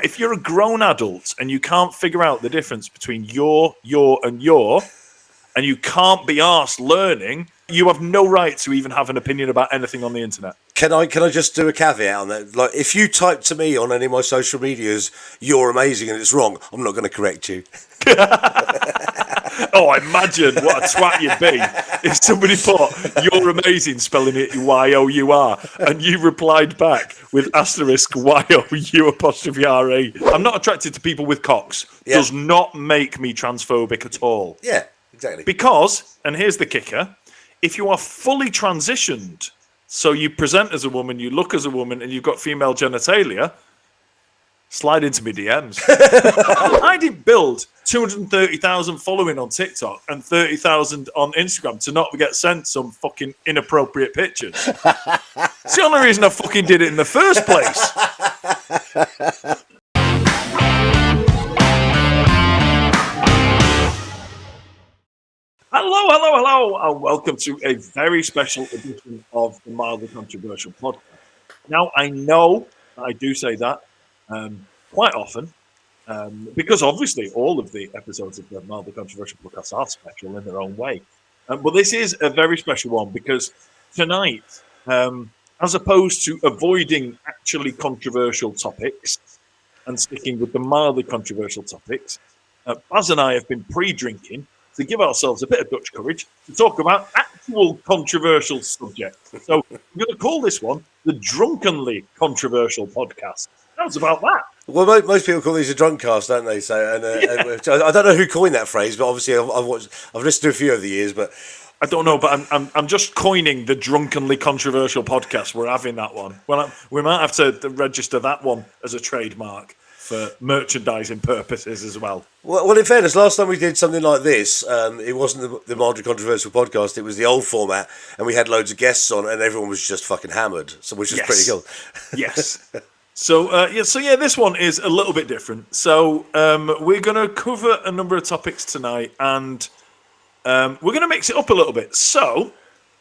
If you're a grown adult and you can't figure out the difference between your, and your, and you can't be arsed learning, you have no right to even have an opinion about anything on the internet. Can I just do a caveat on that? Like, if you type to me on any of my social medias, "You're amazing," and it's wrong, I'm not going to correct you. Oh, imagine what a twat you'd be if somebody put "You're amazing" spelling it Y-O-U-R and you replied back with asterisk Y-O-U''re. I'm not attracted to people with cocks. Yeah. Does not make me transphobic at all. Yeah, exactly. Because, and here's the kicker, if you are fully transitioned, so you present as a woman, you look as a woman, and you've got female genitalia, slide into me DMs. I didn't build 230,000 following on TikTok and 30,000 on Instagram to not get sent some fucking inappropriate pictures. It's the only reason I fucking did it in the first place. Hello, and welcome to a very special edition of the Mildly Controversial podcast. Now, I know I do say that quite often, because obviously all of the episodes of the Mildly Controversial podcast are special in their own way. But this is a very special one because tonight, as opposed to avoiding actually controversial topics and sticking with the mildly controversial topics, Baz and I have been pre-drinking to give ourselves a bit of Dutch courage to talk about actual controversial subjects. So we're going to call this one the Drunkenly Controversial Podcast. How's about that? Well, most people call these a DRUNKCAST, don't they? So, and I don't know who coined that phrase, but obviously I've listened to a few over the years. But I don't know, but I'm just coining the Drunkenly Controversial Podcast. We're having that one. Well, we might have to register that one as a trademark for merchandising purposes as well. Well, in fairness, last time we did something like this, it wasn't the Mildly Controversial podcast. It was the old format, and we had loads of guests on, and everyone was just fucking hammered, so which is pretty cool. Yes. So this one is a little bit different. So we're going to cover a number of topics tonight, and we're going to mix it up a little bit. So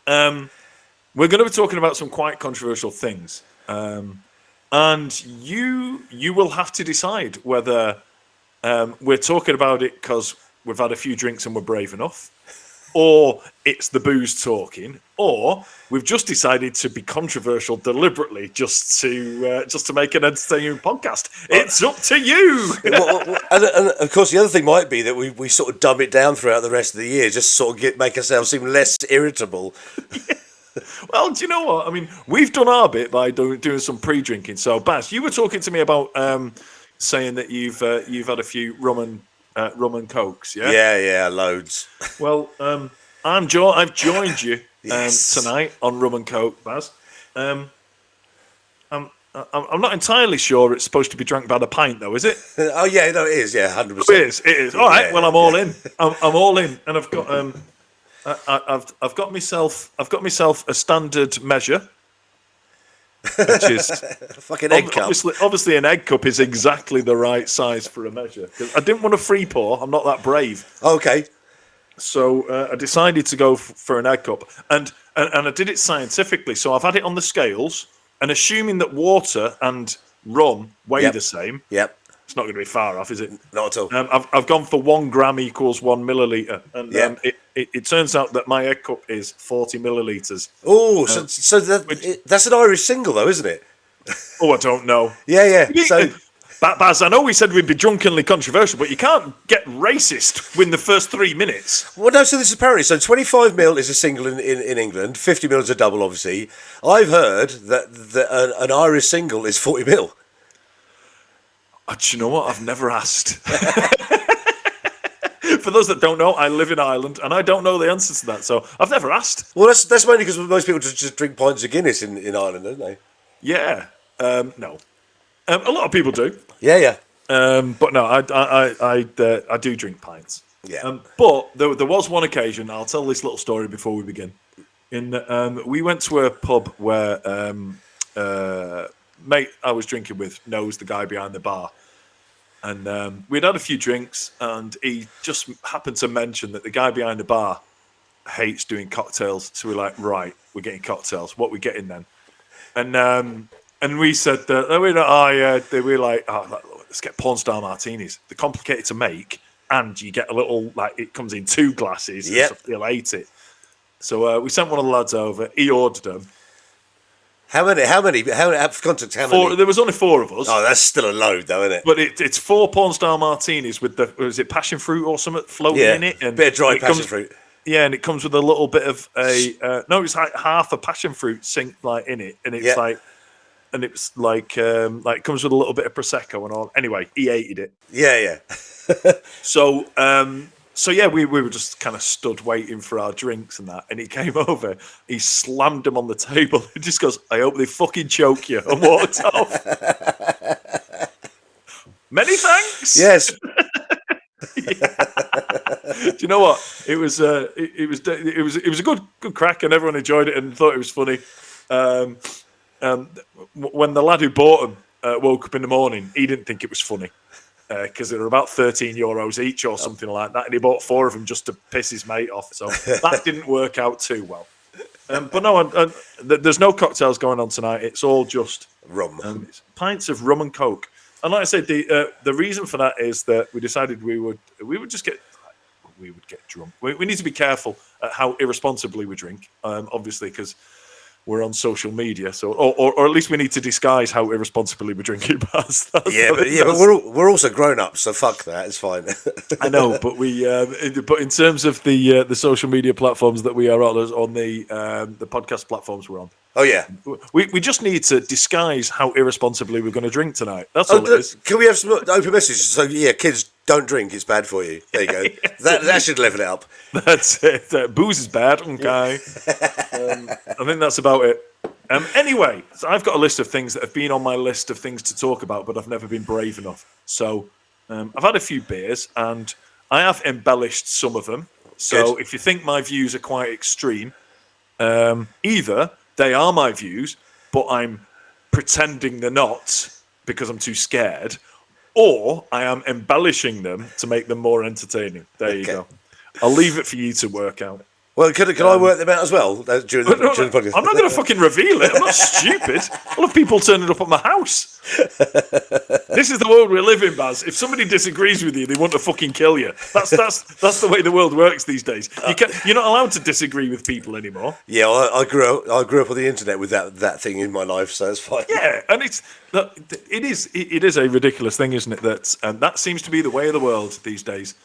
we're going to be talking about some quite controversial things. And you will have to decide whether we're talking about it because we've had a few drinks and we're brave enough, or it's the booze talking, or we've just decided to be controversial deliberately just to make an entertaining podcast. It's up to you. and of course, the other thing might be that we sort of dumb it down throughout the rest of the year, just sort of make ourselves seem less irritable. Well, do you know what? I mean, we've done our bit by doing some pre-drinking. So, Baz, you were talking to me about saying that you've had a few rum and cokes, yeah? Yeah, loads. Well, I've joined you Yes. tonight on rum and coke, Baz. I'm not entirely sure it's supposed to be drank by the pint, though, is it? Oh yeah, no, it is. Yeah, 100%. It is. All right. Yeah, well, I'm all in. I'm all in, and I've got I've got myself a standard measure, which is fucking egg cup. Obviously, an egg cup is exactly the right size for a measure. 'Cause I didn't want a free pour. I'm not that brave. Okay. So I decided to go for an egg cup, and I did it scientifically. So I've had it on the scales, and assuming that water and rum weigh the same. Yep. It's not going to be far off, is it? Not at all. I've gone for 1 gram equals 1 milliliter, and it turns out that my egg cup is 40 milliliters. Oh, so that's an Irish single, though, isn't it? Oh, I don't know. Yeah. So, Baz, I know we said we'd be drunkenly controversial, but you can't get racist within the first 3 minutes. well, no. So this is apparently 25 mil is a single in England. 50 mil is a double, obviously. I've heard that an Irish single is 40 mil. Do you know what? I've never asked. For those that don't know, I live in Ireland, and I don't know the answer to that, so I've never asked. Well, that's mainly because most people just drink pints of Guinness in Ireland, don't they? Yeah. No. A lot of people do. Yeah. But no, I do drink pints. Yeah. But there was one occasion. I'll tell this little story before we begin. We went to a pub where mate I was drinking with knows the guy behind the bar, and we'd had a few drinks, and he just happened to mention that the guy behind the bar hates doing cocktails. So we're like, right, we're getting cocktails. What are we getting then? And we said that we're like, let's get porn star martinis. They're complicated to make, and you get a little, like, it comes in 2 glasses. Yep. And stuff. You'll hate it. So we sent one of the lads over. He ordered them. How many? For context, how 4, many? there was only 4 of us. Oh, that's still a load, though, isn't it? But it's 4 porn star martinis with was it passion fruit or something floating in it? And bit of dry passion fruit. Yeah, and it comes with a little bit of no, it's like half a passion fruit sink like in it, and it's like it comes with a little bit of prosecco and all. Anyway, he hated it. Yeah. So yeah, we were just kind of stood waiting for our drinks and that, and he came over, he slammed them on the table, and just goes, "I hope they fucking choke you," and walked off. Many thanks. Yes. Do you know what? It was a good crack, and everyone enjoyed it and thought it was funny. When the lad who bought them woke up in the morning, he didn't think it was funny. Because they were about €13 each or something like that, and he bought 4 of them just to piss his mate off. So that didn't work out too well. But no, there's no cocktails going on tonight. It's all just rum, it's pints of rum and coke. And like I said, the reason for that is that we decided we would just get drunk. We need to be careful at how irresponsibly we drink, obviously, because we're on social media, so or at least we need to disguise how irresponsibly we drink it. But we're also grown up, so fuck that. It's fine. I know, but but in terms of the social media platforms that we are on the podcast platforms we're on. Oh yeah, we just need to disguise how irresponsibly we're going to drink tonight. That's all it is. Can we have some open messages? So yeah, kids, don't drink. It's bad for you. There you go. that should level it up. That's it. Booze is bad. Okay. I think that's about it. Anyway, so I've got a list of things that have been on my list of things to talk about, but I've never been brave enough. So I've had a few beers, and I have embellished some of them. So if you think my views are quite extreme, either they are my views, but I'm pretending they're not because I'm too scared, or I am embellishing them to make them more entertaining. There you go. I'll leave it for you to work out. Well, can I work them out as well during the podcast? I'm not going to fucking reveal it. I'm not stupid. I'll have people turning up at my house. This is the world we live in, Baz. If somebody disagrees with you, they want to fucking kill you. That's the way the world works these days. You're not allowed to disagree with people anymore. Yeah, I grew up on the internet with that thing in my life, so it's fine. Yeah, and it is a ridiculous thing, isn't it? That seems to be the way of the world these days.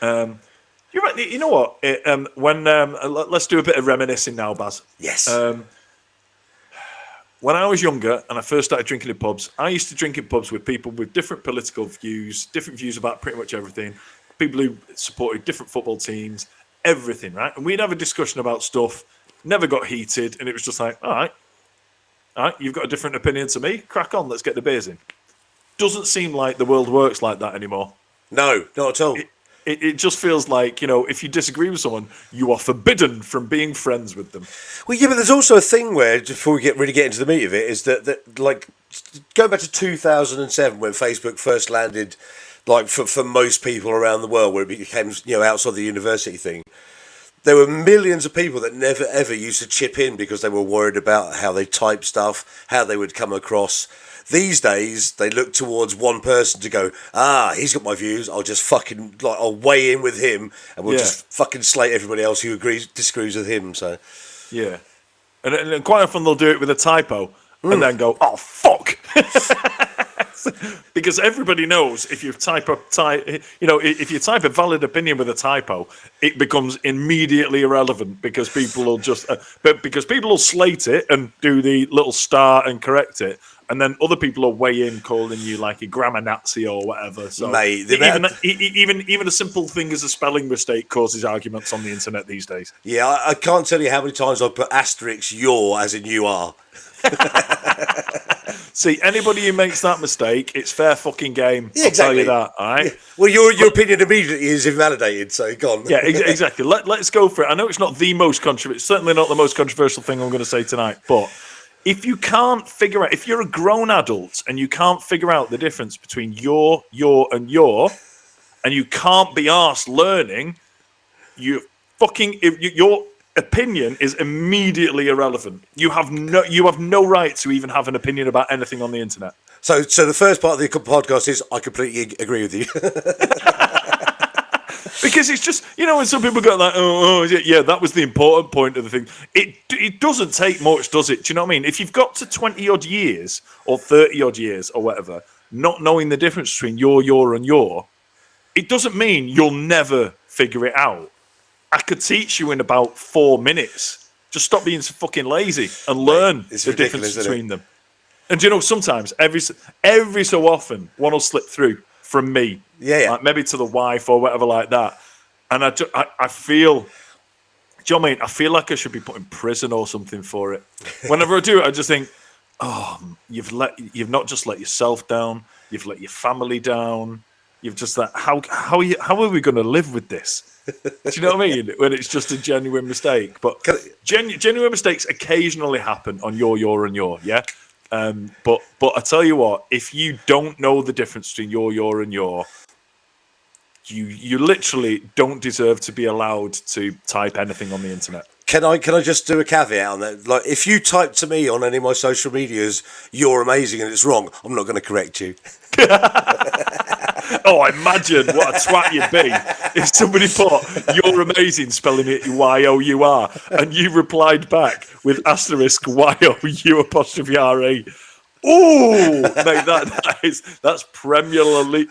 You're right. You know what? Let's do a bit of reminiscing now, Baz. Yes. When I was younger and I first started drinking in pubs, I used to drink in pubs with people with different political views, different views about pretty much everything. People who supported different football teams, everything, right? And we'd have a discussion about stuff. Never got heated, and it was just like, all right, you've got a different opinion to me. Crack on. Let's get the beers in. Doesn't seem like the world works like that anymore. No, not at all. It just feels like, if you disagree with someone, you are forbidden from being friends with them. Well, yeah, but there's also a thing where, before we really get into the meat of it, is that like, going back to 2007 when Facebook first landed, like, for most people around the world, where it became, outside the university thing, there were millions of people that never, ever used to chip in because they were worried about how they type stuff, how they would come across. These days, they look towards one person to go, he's got my views, I'll just fucking, I'll weigh in with him, and we'll just fucking slate everybody else who disagrees with him, so. Yeah. And quite often they'll do it with a typo, and then go, oh, fuck! Because everybody knows if you type a valid opinion with a typo, it becomes immediately irrelevant because people will slate it and do the little star and correct it, and then other people will weigh in calling you like a grammar Nazi or whatever. So mate, even a simple thing as a spelling mistake causes arguments on the internet these days. Yeah, I can't tell you how many times I've put asterisk your as in you are. See, anybody who makes that mistake, it's fair fucking game. Yeah, exactly. I'll tell you that, all right? Yeah. Well, your opinion immediately is invalidated, so go on. Yeah, exactly. Let's go for it. I know it's not the most controversial, certainly not the most controversial thing I'm going to say tonight, but if you can't figure out, if you're a grown adult and you can't figure out the difference between your, and your you can't be arsed learning, your opinion is immediately irrelevant. You have no right to even have an opinion about anything on the internet. So the first part of the podcast is I completely agree with you. Because it's just, when some people go like, yeah, that was the important point of the thing. It doesn't take much, does it? Do you know what I mean? If you've got to 20 odd years or 30 odd years or whatever, not knowing the difference between your, and your, it doesn't mean you'll never figure it out. I could teach you in about 4 minutes. Just stop being so fucking lazy and learn the difference between them. And sometimes every so often one will slip through from me, like maybe to the wife or whatever like that, and I feel, do you know what I mean? I feel like I should be put in prison or something for it. Whenever I do it, I just think, you've not just let yourself down, you've let your family down. You've just like, how are we going to live with this? Do you know what I mean? When it's just a genuine mistake, but genuine mistakes occasionally happen on your, and your, yeah. But I tell you what, if you don't know the difference between your, and your, you literally don't deserve to be allowed to type anything on the internet. Can I just do a caveat on that? Like, if you type to me on any of my social medias, "You're amazing" and it's wrong, I'm not going to correct you. Oh, imagine what a twat you'd be if somebody put "You're amazing" spelling it Y-O-U-R and you replied back with asterisk Y-O-U''re. Oh, mate, that's Premier League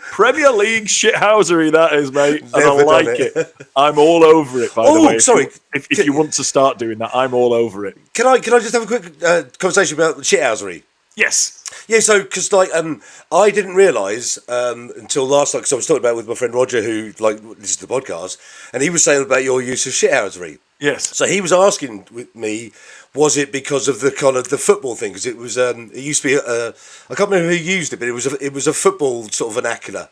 shithousery. That is, mate, and I like it. I'm all over it. By the way, sorry. If you want to start doing that, I'm all over it. Can I just have a quick conversation about shithousery? Yes. Yeah, so because I didn't realise until last night, because I was talking about it with my friend Roger, who listens to the podcast, and he was saying about your use of shithousery. Yes. So he was asking with me, was it because of the kind of the football thing? Because it was it used to be I can't remember who used it, but it was a football sort of vernacular.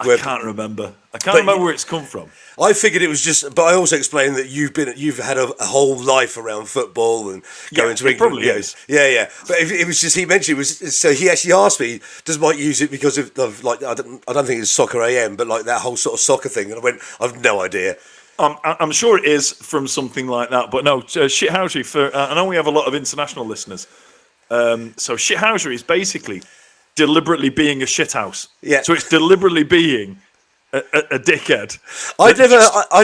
I can't remember. I can't remember where it's come from. I figured it was just, but I also explained that you've had a whole life around football and going to England. It probably is. Yeah. But it was just, he mentioned it was, so he actually asked me, does Mike use it because of like, I don't think it's Soccer AM, but like that whole sort of soccer thing. And I went, I've no idea. I'm sure it is from something like that, but no, shithousery, I know we have a lot of international listeners. So shithousery is basically deliberately being a shithouse. Yeah. So it's deliberately being a dickhead. I'd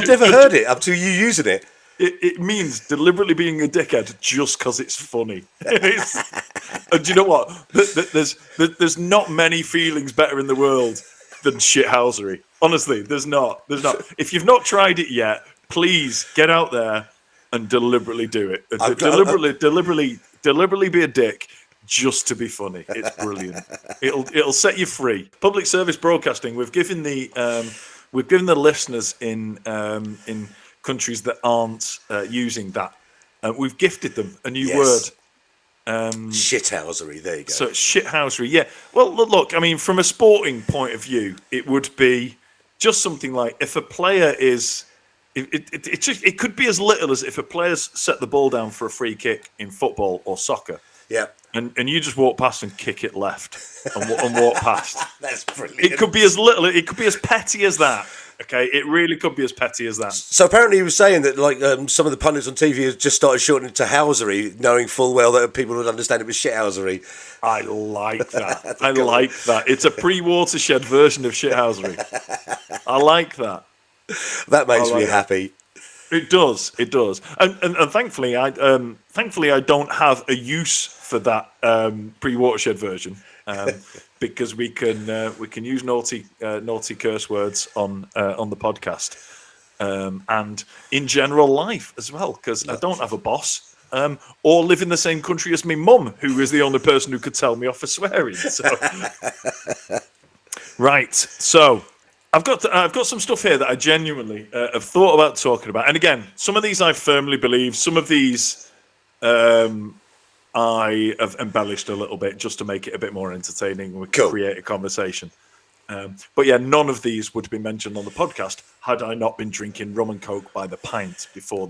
never heard it up to you using it. It means deliberately being a dickhead just because it's funny. And do you know what? There's not many feelings better in the world than shithousery. Honestly, there's not. If you've not tried it yet, please get out there and deliberately do it. Deliberately be a dick just to be funny. It's brilliant. It'll set you free. Public service broadcasting. We've given the listeners in countries that aren't using that. We've gifted them a new word. Shithousery. There you go. So shithousery. Yeah. Well, look. I mean, from a sporting point of view, it would be just something like if a player is. It could be as little as if a player's set the ball down for a free kick in football or soccer. Yeah. And you just walk past and kick it left and walk past. That's brilliant. It could be as little. It could be as petty as that. Okay, it really could be as petty as that. So apparently he was saying that some of the pundits on TV have just started shortening it to housery, knowing full well that people would understand it was shithousery. I like that. I like that. It's a pre-watershed version of shithousery. I like that. That makes me happy. It does. And thankfully, I don't have a use for that pre-watershed version. Because we can use naughty curse words on the podcast and in general life as well, because I don't have a boss or live in the same country as my mum, who is the only person who could tell me off for swearing. So right, so I've got some stuff here that I genuinely have thought about talking about, and again, some of these I firmly believe, some of these I have embellished a little bit just to make it a bit more entertaining and we can create a conversation. But yeah, none of these would be mentioned on the podcast had I not been drinking rum and coke by the pint before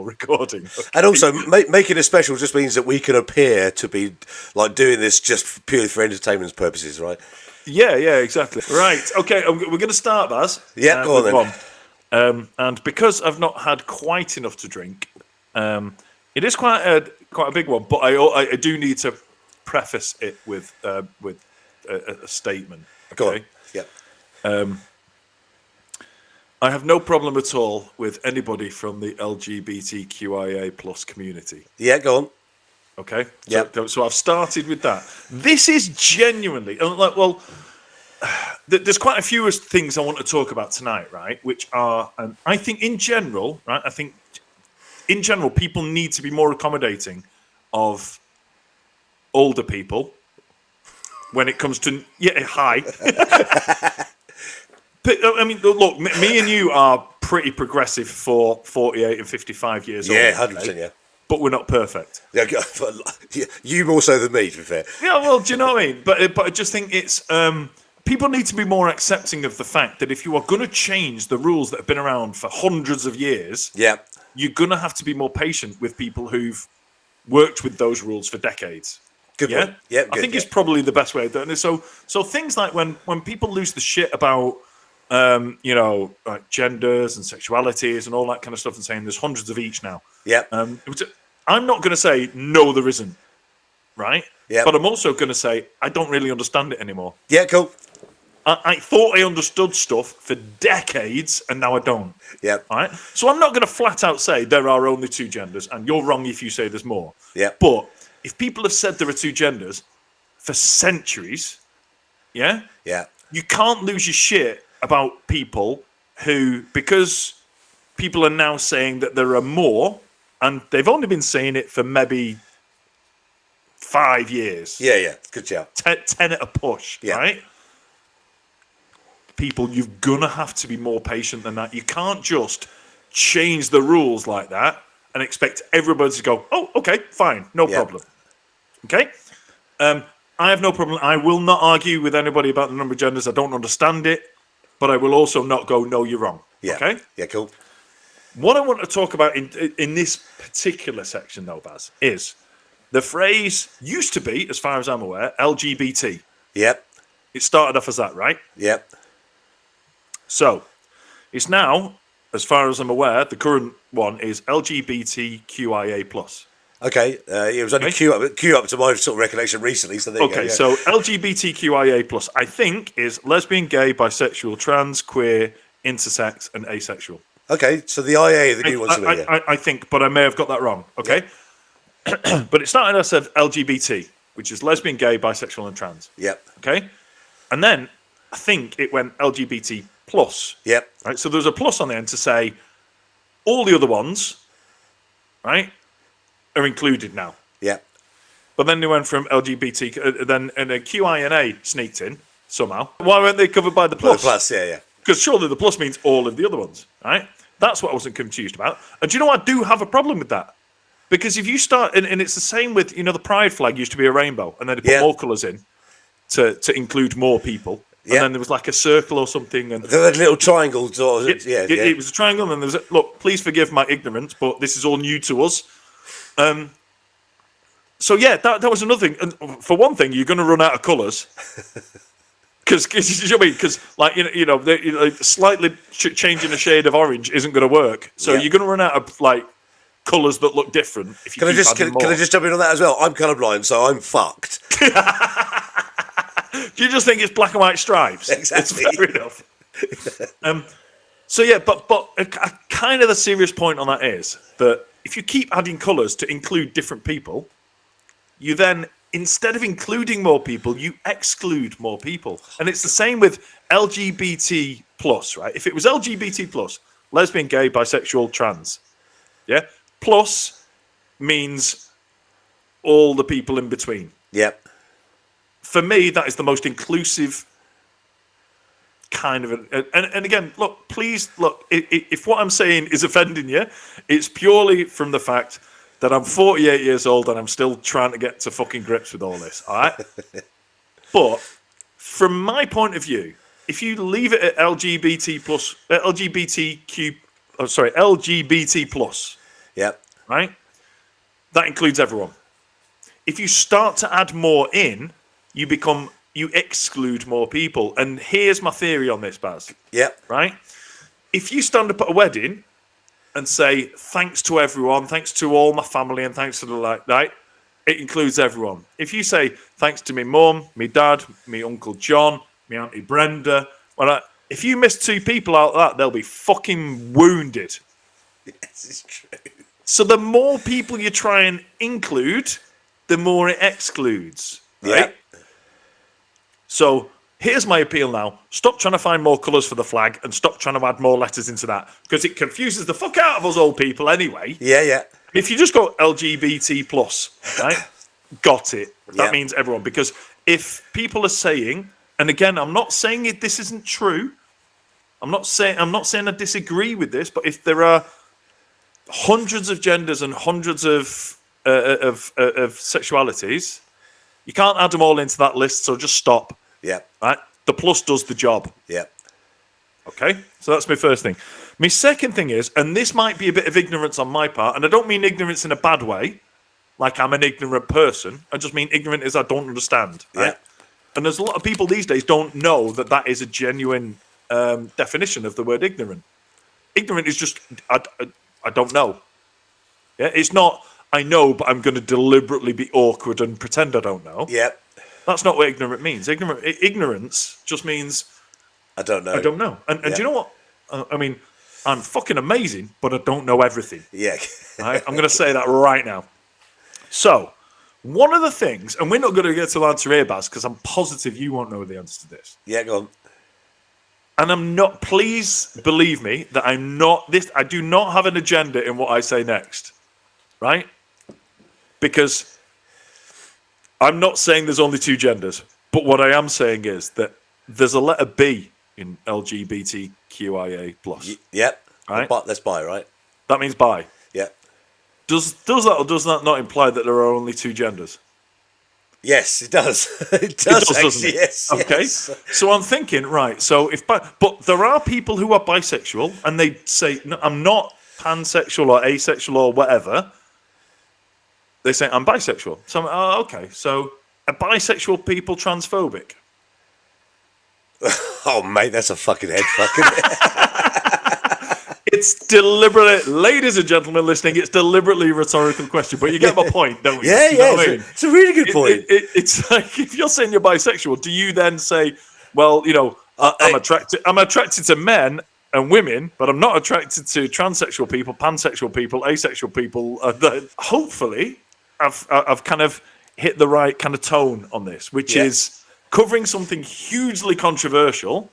recording. Okay. And also, making it special just means that we can appear to be like doing this just purely for entertainment purposes, right? Yeah, exactly. Right. Okay, we're going to start, Baz. Yeah, go on then. And because I've not had quite enough to drink, it is quite a big one, but I do need to preface it with a statement. Go Okay. on. Yep. I have no problem at all with anybody from the LGBTQIA plus community. Yeah, go on. Okay, Yep. so I've started with that. This is genuinely there's quite a few things I want to talk about tonight, right? Which are, I think in general, right? I think in general, people need to be more accommodating of older people when it comes to hi. But, I mean, look, me and you are pretty progressive for 48 and 55 years old. Yeah, 100%. Yeah. But we're not perfect. Yeah, you more so than me, to be fair. Yeah, well, do you know what I mean? But I just think it's people need to be more accepting of the fact that if you are going to change the rules that have been around for hundreds of years, Yeah. you're going to have to be more patient with people who've worked with those rules for decades. Good point. Yeah, I think it's probably the best way of doing it. So things like when people lose the shit about like genders and sexualities and all that kind of stuff, and saying there's hundreds of each now. Yeah. I'm not going to say no, there isn't, right? Yeah. But I'm also going to say I don't really understand it anymore. Yeah, cool. I thought I understood stuff for decades, and now I don't. Yeah. All right. So I'm not going to flat out say there are only two genders, and you're wrong if you say there's more. Yeah. But if people have said there are two genders for centuries, yeah, you can't lose your shit about people who, because people are now saying that there are more, and they've only been saying it for maybe 5 years. Yeah. Good shout. 10 at a push, right? People, you're gonna have to be more patient than that. You can't just change the rules like that and expect everybody to go, oh, okay, fine, no problem. Okay? I have no problem. I will not argue with anybody about the number of genders. I don't understand it, but I will also not go, no, you're wrong. Yeah. Okay? Yeah, cool. What I want to talk about in this particular section, though, Baz, is the phrase used to be, as far as I'm aware, LGBT. Yep. It started off as that, right? Yep. So it's now, as far as I'm aware, the current one is LGBTQIA plus. Okay. It was only Q up to my sort of recollection recently. So there you go. Okay, so LGBTQIA plus, I think, is lesbian, gay, bisexual, trans, queer, intersex, and asexual. Okay, so the IA, the new ones. I think, but I may have got that wrong. Okay, but it started as LGBT, which is lesbian, gay, bisexual, and trans. Yep. Okay, and then I think it went LGBT plus. Yep. Right, so there's a plus on the end to say all the other ones, right, are included now. Yep. But then they went from LGBT, then and a QI and A sneaked in somehow. Why weren't they covered by the plus? The plus, yeah. Because surely the plus means all of the other ones, right? That's what I wasn't confused about. And do you know, I do have a problem with that. Because if you start, and it's the same with, the pride flag used to be a rainbow, and then they put more colours in to include more people. And then there was like a circle or something. And there was a little triangle. It was a triangle, and there was look, please forgive my ignorance, but this is all new to us. So yeah, that was another thing. And for one thing, you're going to run out of colours. Because you know what I mean? Because slightly changing a shade of orange isn't going to work. So you're going to run out of colours that look different. If you can I just jump in on that as well? I'm colourblind, so I'm fucked. Do you just think it's black and white stripes? Exactly. It's fair enough. So yeah, but kind of the serious point on that is that if you keep adding colours to include different people, you then, instead of including more people, you exclude more people. And it's the same with LGBT plus, right? If it was LGBT plus, lesbian, gay, bisexual, trans, yeah? Plus means all the people in between. Yep. For me, that is the most inclusive kind of... And again, look, please, look, if what I'm saying is offending you, it's purely from the fact that I'm 48 years old and I'm still trying to get to fucking grips with all this, all right? But from my point of view, if you leave it at LGBT plus, yep, right? That includes everyone. If you start to add more in, you exclude more people. And here's my theory on this, Baz. Yep. Right? If you stand up at a wedding and say, thanks to everyone, thanks to all my family, and thanks to the right, It includes everyone. If you say thanks to me mum, me dad, me Uncle John, me Auntie Brenda, if you miss 2 people out of that, they'll be fucking wounded. This is true. So the more people you try and include, the more it excludes. Right? Yeah. So here's my appeal now. Stop trying to find more colours for the flag and stop trying to add more letters into that. Because it confuses the fuck out of us old people anyway. Yeah. If you just go LGBT plus, right? Got it. That means everyone. Because if people are saying, and again, I'm not saying this isn't true. I'm not saying I disagree with this, but if there are hundreds of genders and hundreds of sexualities, you can't add them all into that list. So just stop. Yeah. Right. The plus does the job. Yeah. Okay, so that's my first thing. My second thing is, and this might be a bit of ignorance on my part, and I don't mean ignorance in a bad way, like I'm an ignorant person. I just mean ignorant as I don't understand. Right? Yeah. And there's a lot of people these days don't know that is a genuine definition of the word ignorant. Ignorant is just, I don't know. Yeah, it's not, I know, but I'm going to deliberately be awkward and pretend I don't know. Yeah. That's not what ignorant means. Ignorance just means I don't know. I don't know. And do you know what? I mean, I'm fucking amazing, but I don't know everything. Yeah. Right? I'm going to say that right now. So, one of the things, and we're not going to get to the answer here, Baz, because I'm positive you won't know the answer to this. Yeah, go on. And I'm not, please believe me, that I'm not, I do not have an agenda in what I say next. Right? Because I'm not saying there's only 2 genders, but what I am saying is that there's a letter B in LGBTQIA+. Yep. Right? But that's bi, right? That means bi. Yeah. Does that or does that not imply that there are only 2 genders? Yes, it does. It does, doesn't actually. it? Yes. Okay. Yes. So I'm thinking, right, so but there are people who are bisexual and they say, no, I'm not pansexual or asexual or whatever. They say, I'm bisexual. So I'm, okay. So are bisexual people transphobic? Oh, mate, that's a fucking head fucking. It's deliberately, ladies and gentlemen listening, it's deliberately a rhetorical question, but you get my point, don't you? Yeah, You know yeah. what I mean? It's a really good point. It's like, if you're saying you're bisexual, do you then say, well, you know, I'm attracted to men and women, but I'm not attracted to transsexual people, pansexual people, asexual people. Hopefully, I've kind of hit the right kind of tone on this, which is covering something hugely controversial,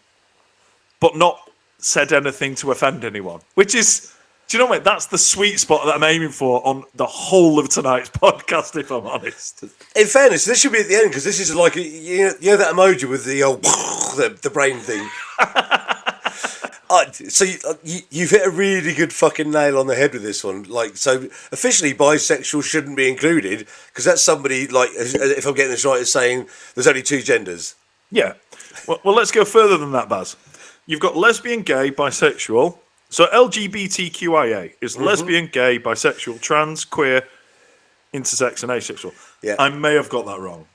but not said anything to offend anyone. Which is, do you know what? That's the sweet spot that I'm aiming for on the whole of tonight's podcast, if I'm honest. In fairness, this should be at the end because this is like you know that emoji with the old the brain thing. So you've hit a really good fucking nail on the head with this one. Like, so officially, bisexual shouldn't be included because that's somebody like, if I'm getting this right, is saying there's only 2 genders. Yeah. Well, let's go further than that, Baz. You've got lesbian, gay, bisexual. So LGBTQIA is lesbian, gay, bisexual, trans, queer, intersex, and asexual. Yeah. I may have got that wrong,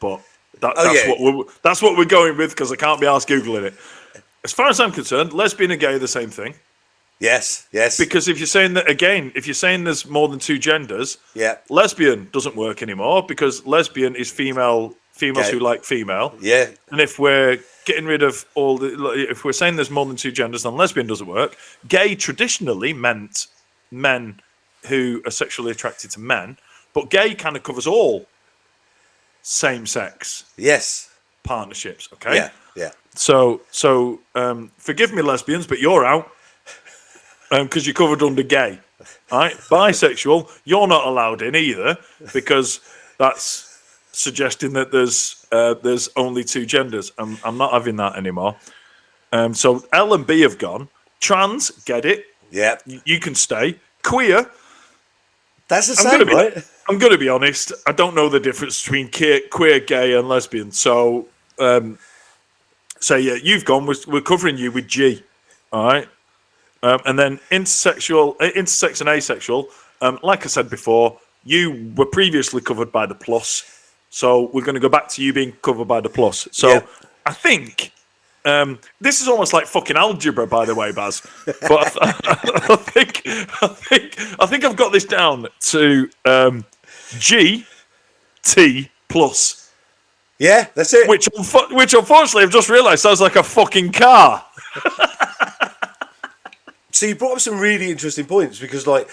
but that's what we're going with because I can't be asked Googling it. As far as I'm concerned, lesbian and gay are the same thing. Yes. Because if you're saying that again, if you're saying there's more than 2 genders, lesbian doesn't work anymore because lesbian is females who like female. Yeah. And if we're getting rid of if we're saying there's more than 2 genders, then lesbian doesn't work. Gay traditionally meant men who are sexually attracted to men, but gay kind of covers all same-sex partnerships. Okay. Yeah. So forgive me, lesbians, but you're out because you're covered under gay. All right, bisexual, you're not allowed in either because that's suggesting that there's only 2 genders. I'm not having that anymore. So L and B have gone. Trans, get it? Yeah. You can stay. Queer. That's the same, right? I'm going to be honest. I don't know the difference between queer, gay, and lesbian. So, yeah, you've gone. We're covering you with G. All right. And then intersex and asexual. Like I said before, you were previously covered by the plus. So we're going to go back to you being covered by the plus. So I think this is almost like fucking algebra, by the way, Baz. But I think I've got this down to G T plus. Yeah, that's it. Which unfortunately I've just realised sounds like a fucking car. So you brought up some really interesting points because, like,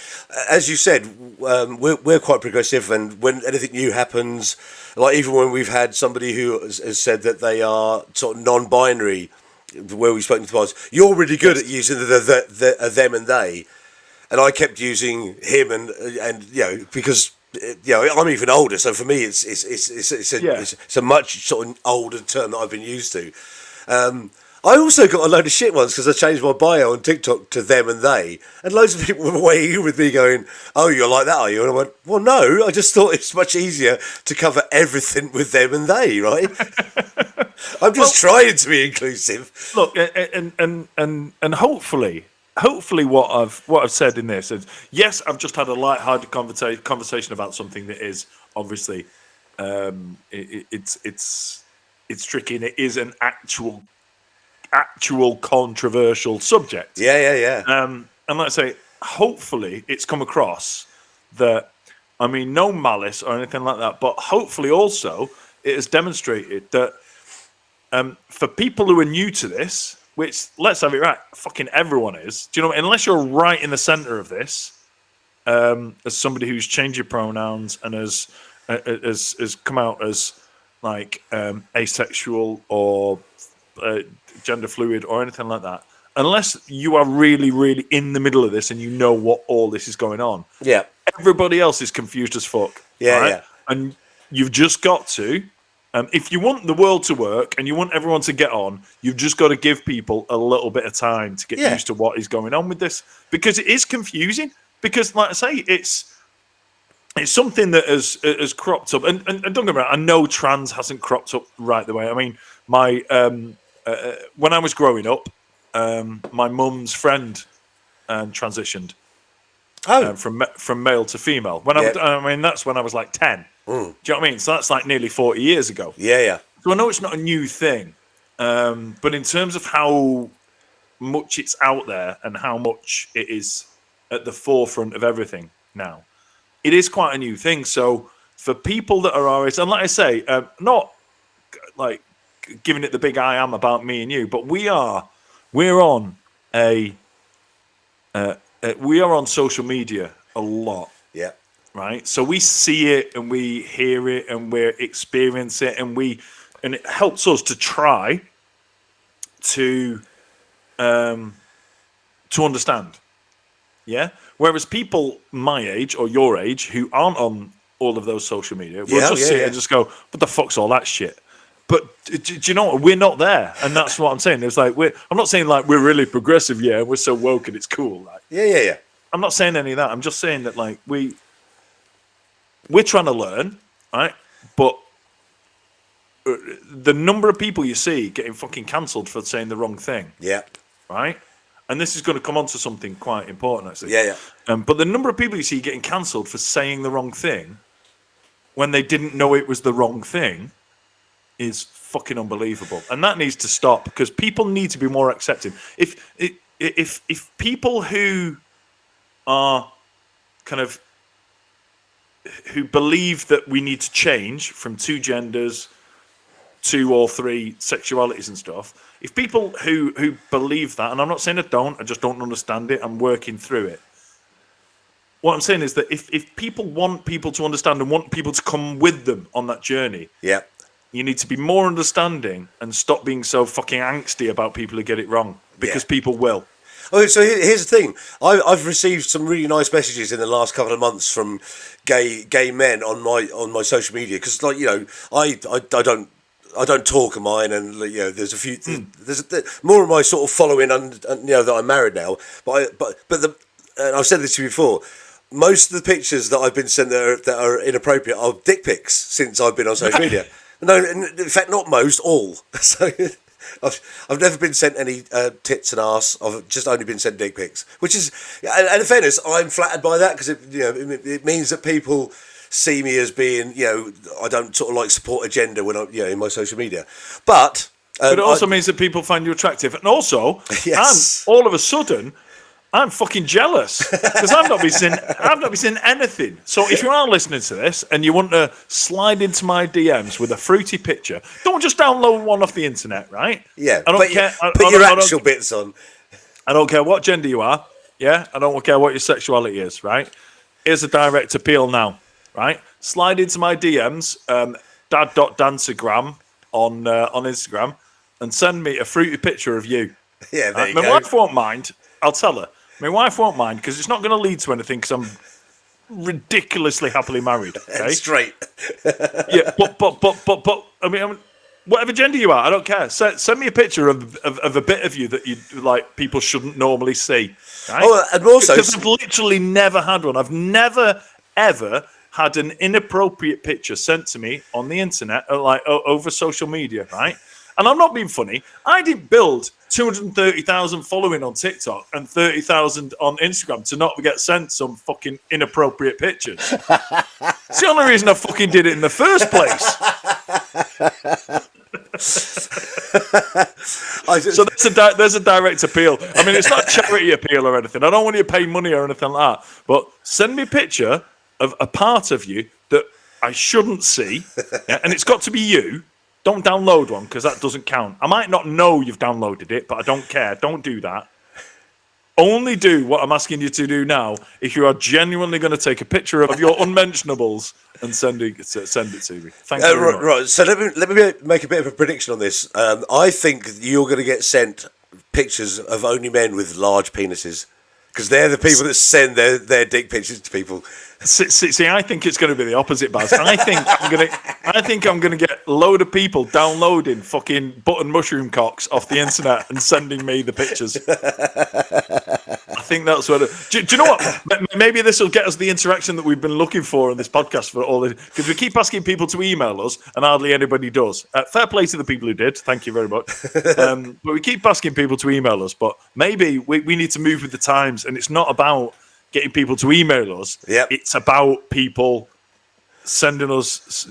as you said, we're quite progressive, and when anything new happens, like even when we've had somebody who has said that they are sort of non-binary, where we've spoken to the past, you're really good at using the them and they, and I kept using him and because I'm even older, so for me it's a much sort of older term that I've been used to. I also got a load of shit once because I changed my bio on TikTok to them and they, and loads of people were weighing in with me going, "Oh, you're like that, are you?" And I went, "Well, no, I just thought it's much easier to cover everything with them and they, right?" I'm just trying to be inclusive. Look, and hopefully what I've said in this is, yes, I've just had a light-hearted conversation about something that is obviously it's tricky, and it is an actual controversial subject. Yeah. And like I say, hopefully it's come across that, I mean, no malice or anything like that, but hopefully also it has demonstrated that for people who are new to this, which, let's have it right, fucking everyone is. Do you know, unless you're right in the center of this, as somebody who's changed your pronouns and has come out as like asexual or gender fluid or anything like that, unless you are really, really in the middle of this and you know what all this is going on, everybody else is confused as fuck. Yeah. And you've just got to, if you want the world to work and you want everyone to get on, you've just got to give people a little bit of time to get used to what is going on with this, because it is confusing. Because, like I say, it's something that has cropped up, and don't get me wrong, I know trans hasn't cropped up right the way. I mean, my when I was growing up, my mum's friend transitioned from male to female. I mean, that's when I was like 10. Do you know what I mean? So that's like nearly 40 years ago. Yeah. So I know it's not a new thing, but in terms of how much it's out there and how much it is at the forefront of everything now, it is quite a new thing. So for people that are always, and like I say, not like giving it the big I am about me and you, but we're on we are on social media a lot. Yeah. Right. So we see it and we hear it and we experience it, and it helps us to try to understand. Yeah. Whereas people my age or your age who aren't on all of those social media will just sit and just go, "What the fuck's all that shit?" But do you know what? We're not there, and that's what I'm saying. It's like I'm not saying like we're really progressive, we're so woke and it's cool. Like, yeah. I'm not saying any of that. I'm just saying that like we're trying to learn, right? But the number of people you see getting fucking cancelled for saying the wrong thing, right? And this is going to come on to something quite important, actually. Yeah. But the number of people you see getting cancelled for saying the wrong thing when they didn't know it was the wrong thing is fucking unbelievable, and that needs to stop, because people need to be more accepting. If people who are kind of who believe that we need to change from 2 genders, 2 or 3 sexualities and stuff, if people who believe that, and I'm not saying I just don't understand it, I'm working through it. What I'm saying is that if people want people to understand and want people to come with them on that journey, you need to be more understanding and stop being so fucking angsty about people who get it wrong, because people will. Oh, so here's the thing. I've received some really nice messages in the last couple of months from gay men on my social media, because I don't talk of mine, and there's a few there's more of my sort of following, and that I'm married now. But and I've said this to you before. Most of the pictures that I've been sent that are inappropriate are dick pics since I've been on social media. No, in fact, not most, all. So I've never been sent any tits and ass. I've just only been sent dick pics, which is, and in fairness, I'm flattered by that, because it means that people see me as being, I don't sort of like support a gender when I'm, in my social media. But it also means that people find you attractive, and also, yes. and all of a sudden, I'm fucking jealous because I've not been seeing anything. So if you are listening to this and you want to slide into my DMs with a fruity picture, don't just download one off the internet, right? Yeah, I don't care. put your actual bits on. I don't care what gender you are. Yeah, I don't care what your sexuality is. Right? Here's a direct appeal now. Right? Slide into my DMs, dad.dancergram on Instagram, and send me a fruity picture of you. Yeah, there you My go. wife won't mind. I'll tell her. My wife won't mind because it's not going to lead to anything because I'm ridiculously happily married. Okay? And straight. Yeah, but I mean, whatever gender you are, I don't care. Send me a picture of a bit of you that you like people shouldn't normally see. Right? Oh, and also, because I've literally never had one. I've never ever had an inappropriate picture sent to me on the internet, like over social media, right? And I'm not being funny. I didn't build 230,000 following on TikTok and 30,000 on Instagram to not get sent some fucking inappropriate pictures. It's the only reason I fucking did it in the first place. So there's a direct appeal. I mean, it's not a charity appeal or anything. I don't want you to pay money or anything like that. But send me a picture of a part of you that I shouldn't see, yeah, and it's got to be you. Don't download one because that doesn't count. I might not know you've downloaded it, but I don't care. Don't do that. Only do what I'm asking you to do now if you are genuinely going to take a picture of your unmentionables and send it to me. Thank you very much. Right, so let me make a bit of a prediction on this. I think you're going to get sent pictures of only men with large penises because they're the people that send their dick pictures to people. See, I think it's going to be the opposite, Baz. I think I'm gonna get a load of people downloading fucking button mushroom cocks off the internet and sending me the pictures. I think that's what. Do you know what? Maybe this will get us the interaction that we've been looking for on this podcast for all this, because we keep asking people to email us and hardly anybody does. Fair play to the people who did. Thank you very much. But we keep asking people to email us. But maybe we need to move with the times, and it's not about getting people to email us. Yep. It's about people send us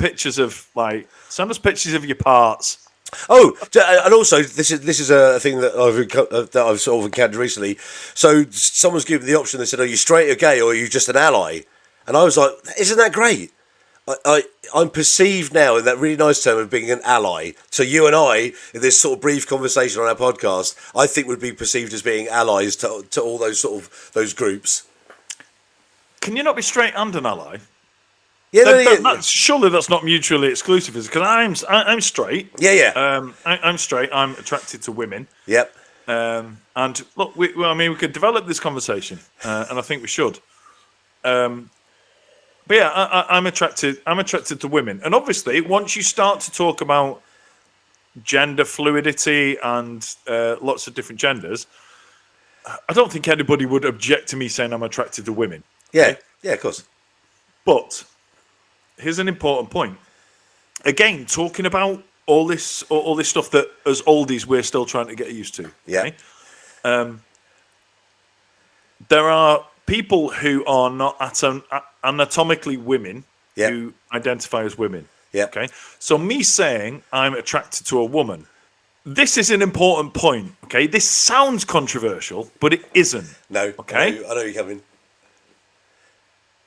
pictures of your parts. Oh, and also this is a thing that I've sort of encountered recently. So someone's given the option. They said, "Are you straight or gay, or are you just an ally?" And I was like, "Isn't that great?" I'm perceived now in that really nice term of being an ally. So you and I, in this sort of brief conversation on our podcast, I think would be perceived as being allies to all those sort of those groups. Can you not be straight and an ally? Yeah, surely that's not mutually exclusive, is it? Because I'm straight. Yeah. I'm straight. I'm attracted to women. Yep. And look, we could develop this conversation, and I think we should. But yeah, I'm attracted to women, and obviously, once you start to talk about gender fluidity and lots of different genders, I don't think anybody would object to me saying I'm attracted to women. Yeah, okay? yeah, of course. But here's an important point. Again, talking about all this stuff that as oldies we're still trying to get used to. Yeah. Okay? There are people who are not anatomically women who identify as women. Yeah. Okay. So me saying I'm attracted to a woman, this is an important point. Okay. This sounds controversial, but it isn't. No. Okay. I know you're coming.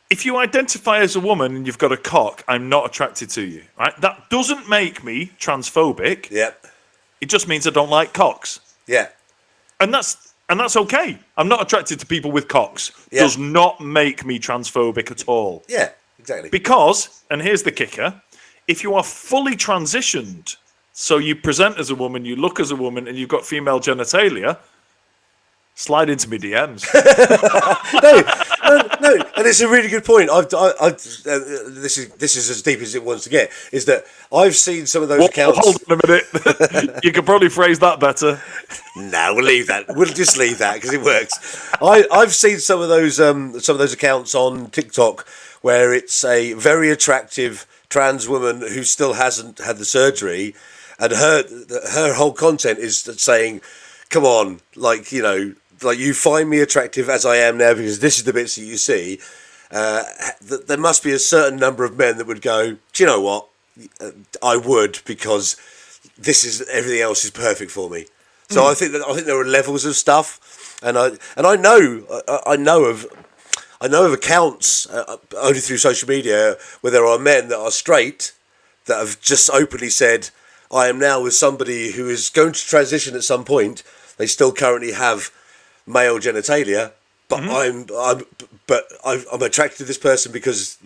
If you identify as a woman and you've got a cock, I'm not attracted to you. Right. That doesn't make me transphobic. Yeah. It just means I don't like cocks. Yeah. And that's okay. I'm not attracted to people with cocks. Yeah. Does not make me transphobic at all. Yeah, exactly. Because, and here's the kicker, if you are fully transitioned, so you present as a woman, you look as a woman, and you've got female genitalia, slide into me DMs. No, and it's a really good point. This is as deep as it wants to get. Is that I've seen some of those accounts. Hold on a minute. You could probably phrase that better. No, we'll leave that. We'll just leave that because it works. I've seen some of those accounts on TikTok where it's a very attractive trans woman who still hasn't had the surgery, and her whole content is saying, "Come on, like you find me attractive as I am now because this is the bits that you see." There must be a certain number of men that would go, "Do you know what? I would, because everything else is perfect for me." So I think there are levels of stuff, and I know of accounts only through social media where there are men that are straight that have just openly said, "I am now with somebody who is going to transition at some point. They still currently have male genitalia, but I'm attracted to this person because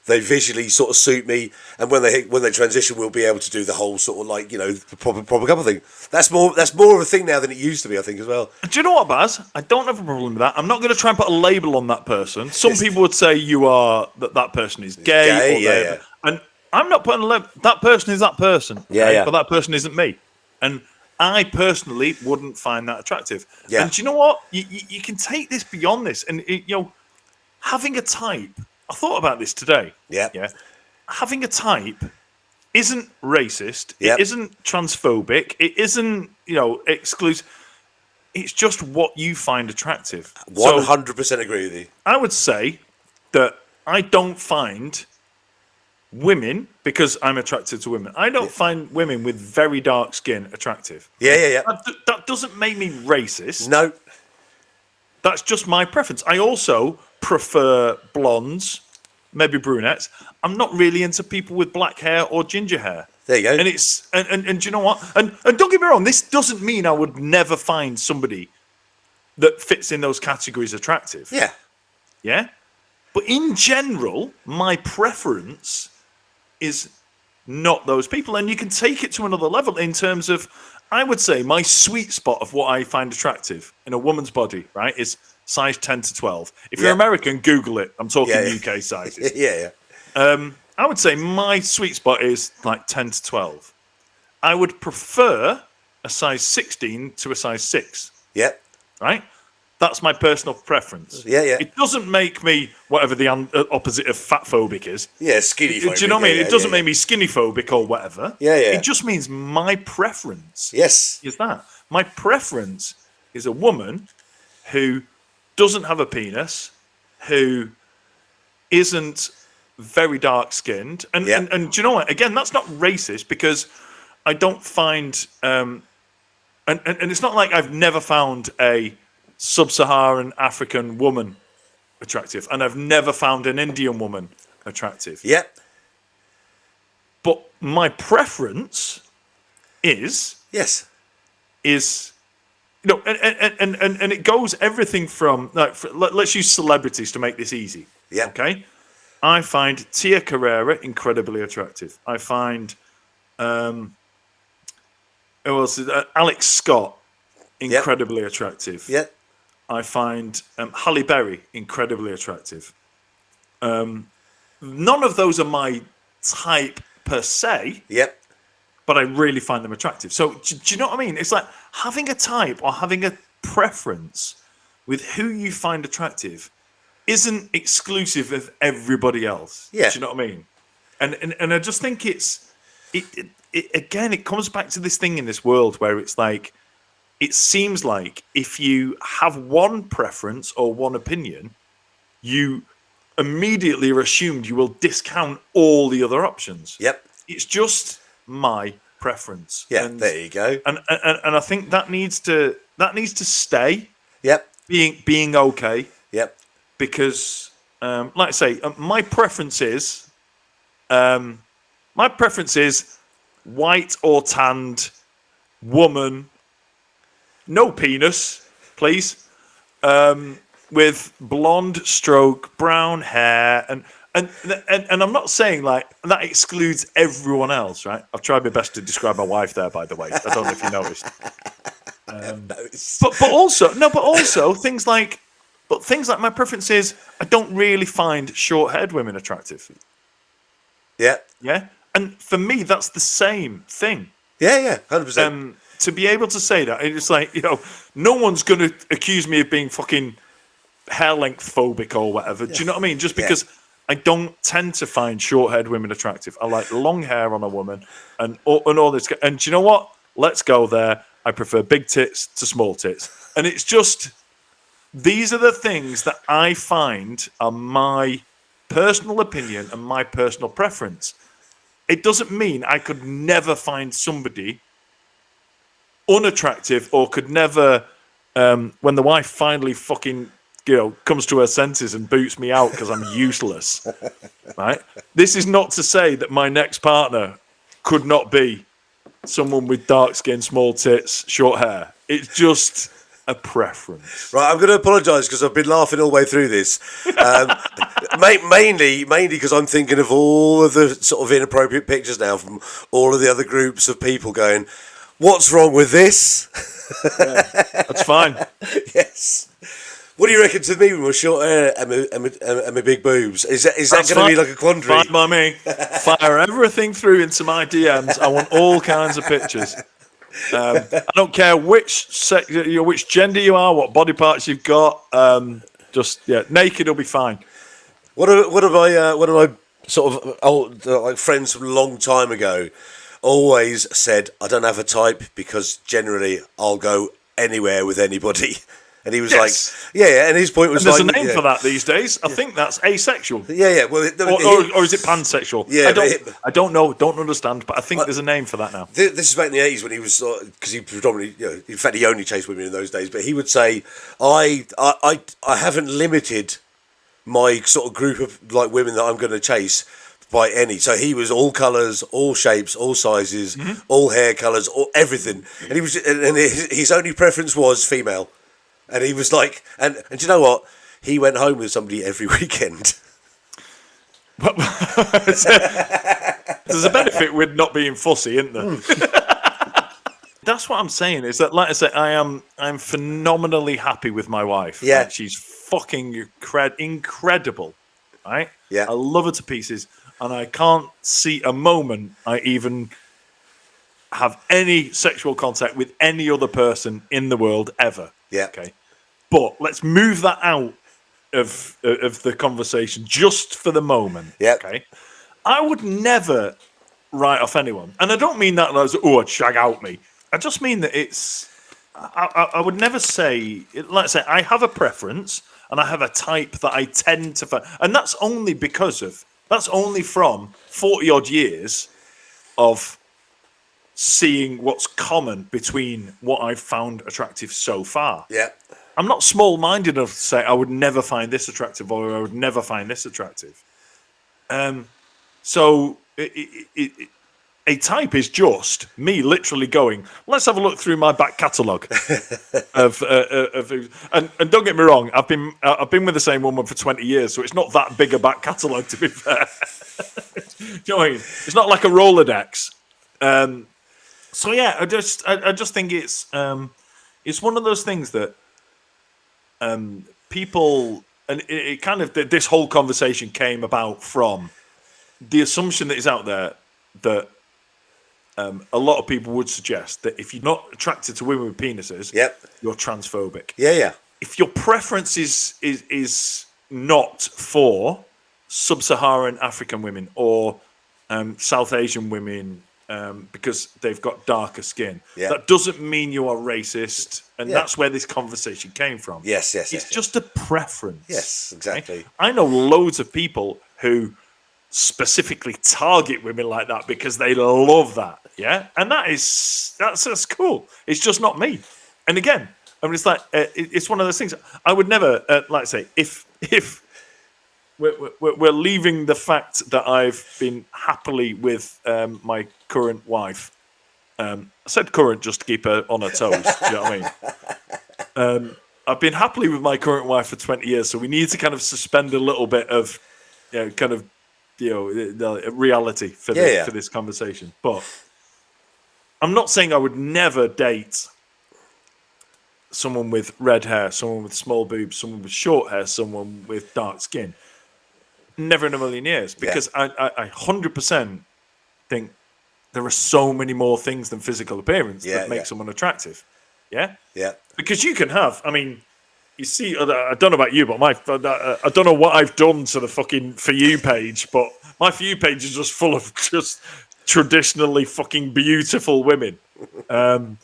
they visually sort of suit me, and when they transition, we'll be able to do the whole sort of like the proper couple thing. That's more of a thing now than it used to be, I think, as well. Do you know what, Baz? I don't have a problem with that. I'm not going to try and put a label on that person. Some people would say that person is gay, gay, or yeah. and I'm not putting a label. That person is that person, okay? Yeah. But that person isn't me, and I personally wouldn't find that attractive. Yeah. And do you know what? You can take this beyond this, and having a type. I thought about this today. Yeah. Yeah, having a type isn't racist. Yep. It isn't transphobic. It isn't exclusive. It's just what you find attractive. 100% agree with you. I would say that I don't find women, because I'm attracted to women, I don't find women with very dark skin attractive. Yeah. That doesn't make me racist. No. That's just my preference. I also prefer blondes, maybe brunettes. I'm not really into people with black hair or ginger hair. There you go. And it's and do you know what? And don't get me wrong, this doesn't mean I would never find somebody that fits in those categories attractive. Yeah. Yeah? But in general, my preference is not those people. And you can take it to another level in terms of, I would say my sweet spot of what I find attractive in a woman's body, right, is size 10 to 12. If you're American, Google it. I'm talking UK sizes. Yeah. I would say my sweet spot is like 10 to 12. I would prefer a size 16 to a size 6. Yeah. Right? That's my personal preference. Yeah. It doesn't make me whatever the opposite of fat phobic is. Yeah, skinny phobic. Do you know what I mean? It doesn't make me skinny phobic or whatever. Yeah. It just means my preference. Yes. Is that. My preference is a woman who doesn't have a penis, who isn't very dark skinned. And do you know what? Again, that's not racist, because I don't find and it's not like I've never found a sub-Saharan African woman attractive, and I've never found an Indian woman attractive. Yeah. But my preference is Yes. and it goes everything from let's use celebrities to make this easy. Yeah. Okay. I find Tia Carrera incredibly attractive. I find Alex Scott incredibly attractive. Yeah. I find Halle Berry incredibly attractive. None of those are my type per se. Yep. But I really find them attractive. So do you know what I mean? It's like having a type or having a preference with who you find attractive isn't exclusive of everybody else. Yeah. Do you know what I mean? And I just think it again, it comes back to this thing in this world where it's like, it seems like if you have one preference or one opinion, you immediately are assumed you will discount all the other options. Yep. It's just my preference. Yeah, and, there you go. And I think that needs to stay. Yep. Being okay. Yep. Because, like I say, my preference is white or tanned woman, no penis, please, with blonde stroke brown hair, and I'm not saying like that excludes everyone else, right? I've tried my best to describe my wife there, by the way. I don't know if you noticed. But also things like my preference is I don't really find short-haired women attractive. Yeah. Yeah. And for me, that's the same thing. Yeah, 100%. To be able to say that, it's like, no one's going to accuse me of being fucking hair length phobic or whatever. Do you know what I mean? Just because I don't tend to find short-haired women attractive. I like long hair on a woman and all this. And do you know what? Let's go there. I prefer big tits to small tits. And it's just, these are the things that I find are my personal opinion and my personal preference. It doesn't mean I could never find somebody unattractive or could never, when the wife finally fucking, comes to her senses and boots me out because I'm useless, right? This is not to say that my next partner could not be someone with dark skin, small tits, short hair. It's just a preference. Right, I'm going to apologise because I've been laughing all the way through this. Mainly because I'm thinking of all of the sort of inappropriate pictures now from all of the other groups of people going, what's wrong with this? Yeah, that's fine. Yes. What do you reckon to me with my short hair and my big boobs? Is that going to be like a quandary? Fine by me. Fire everything through into my DMs. I want all kinds of pictures. I don't care which gender you are, what body parts you've got. Naked will be fine. One of my sort of old like friends from a long time ago always said, "I don't have a type because generally I'll go anywhere with anybody." And he was like, "Yeah," and his point was, and there's a name for that these days. I think that's asexual. Yeah. Well, or is it pansexual? Yeah, I don't know, don't understand, but I think there's a name for that now. This is back in the 80s when he was, because he predominantly, in fact, he only chased women in those days. But he would say, "I haven't limited my sort of group of like women that I'm going to chase by any." So he was all colours, all shapes, all sizes, all hair colours, all everything, and he was, and his only preference was female. And he was like, and do you know what? He went home with somebody every weekend. There's a benefit with not being fussy, isn't there? That's what I'm saying. Is that, like I say, I'm phenomenally happy with my wife. Yeah, right? She's fucking incredible, right? Yeah, I love her to pieces, and I can't see a moment I even have any sexual contact with any other person in the world ever. Yeah. Okay. But let's move that out of the conversation just for the moment. Yeah. Okay. I would never write off anyone, and I don't mean that as I'd shag out me. I just mean that it's. I would never say. Let's say I have a preference and I have a type that I tend to find, and that's only from 40 odd years of seeing what's common between what I've found attractive so far. Yeah. I'm not small-minded enough to say I would never find this attractive or I would never find this attractive. So a type is just me literally going, let's have a look through my back catalogue and don't get me wrong, I've been with the same woman for 20 years, so it's not that big a back catalogue, to be fair. Do you know what I mean? It's not like a Rolodex. So yeah, I just think it's one of those things that people, and it kind of, this whole conversation came about from the assumption that is out there that a lot of people would suggest that if you're not attracted to women with penises, you're transphobic. Yeah. If your preference is not for sub-Saharan African women or South Asian women because they've got darker skin, that doesn't mean you are racist, and that's where this conversation came from. Yes. It's just a preference. Yes, exactly. Okay? I know loads of people who specifically target women like that because they love that, and that's cool. It's just not me. And again, I mean, it's like it's one of those things. I would never, like I say, if we're leaving the fact that I've been happily with my current wife. I said current just to keep her on her toes. Do you know what I mean? I've been happily with my current wife for 20 years, so we need to kind of suspend a little bit of, the reality for this conversation. But I'm not saying I would never date someone with red hair, someone with small boobs, someone with short hair, someone with dark skin. Never in a million years, because I 100% think there are so many more things than physical appearance that make someone attractive. Yeah? Because you can have, I mean, you see, I don't know about you, but I don't know what I've done to the fucking For You page, but my For You page is just full of just traditionally fucking beautiful women. And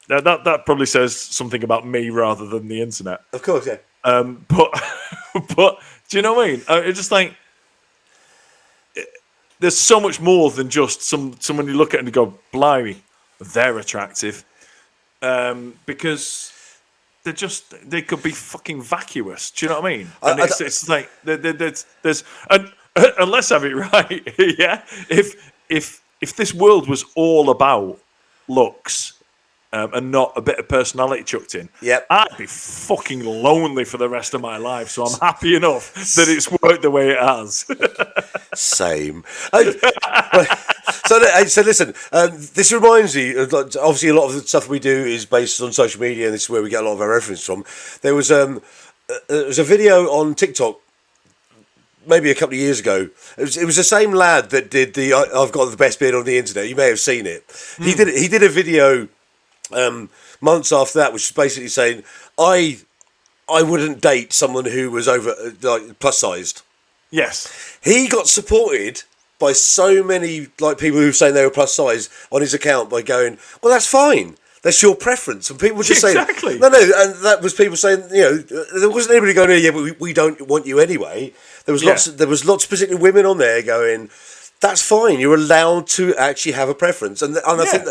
that probably says something about me rather than the internet. Of course, yeah. But do you know what I mean? It's just like there's so much more than just someone you look at and you go, blimey, they're attractive, because they could be fucking vacuous. Do you know what I mean? And it's like there's and let's have it right. Yeah, if this world was all about looks, and not a bit of personality chucked in, Yep. I'd be fucking lonely for the rest of my life. So I'm happy enough that it's worked the way it has. Same. So listen, this reminds me, obviously a lot of the stuff we do is based on social media, and this is where we get a lot of our reference from. There was a video on TikTok maybe a couple of years ago. It was the same lad that did the I've got the best beard on the internet. You may have seen it. He did a video months after that, which is basically saying I wouldn't date someone who was over plus sized. Yes. He got supported by so many people who were saying they were plus size on his account by going, well, that's fine. That's your preference. And people just saying, exactly. No, and that was people saying, there wasn't anybody going, yeah, but we don't want you anyway. There was lots, particularly women on there going, that's fine. You're allowed to actually have a preference, and I think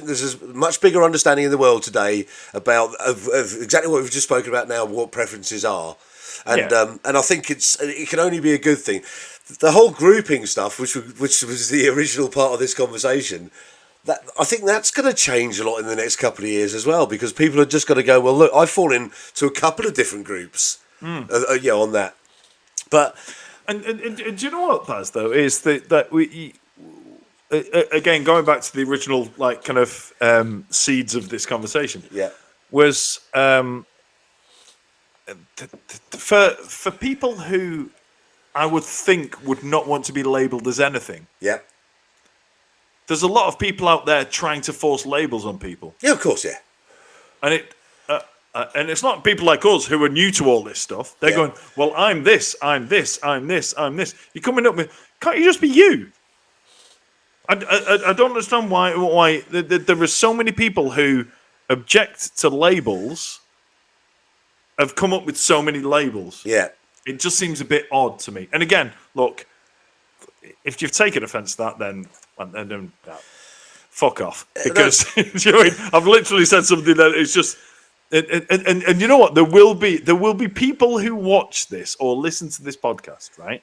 there's a much bigger understanding in the world today about of exactly what we've just spoken about now, what preferences are, and I think it can only be a good thing. The whole grouping stuff, which was the original part of this conversation, that I think that's going to change a lot in the next couple of years as well, because people are just going to go, well, look, I fall into a couple of different groups, on that, but. And do you know what, Paz, though, is that we again, going back to the original kind of seeds of this conversation, was for people who I would think would not want to be labelled as anything. Yeah. There's a lot of people out there trying to force labels on people. Yeah, of course, yeah. And it's not people like us who are new to all this stuff. They're going, well, I'm this, I'm this, I'm this, I'm this. You're coming up with, can't you just be you? I don't understand why there are so many people who object to labels, have come up with so many labels. Yeah. It just seems a bit odd to me. And again, look, if you've taken offence to that, then fuck off. Because I've literally said something that is just... And you know what? There will be people who watch this or listen to this podcast, right,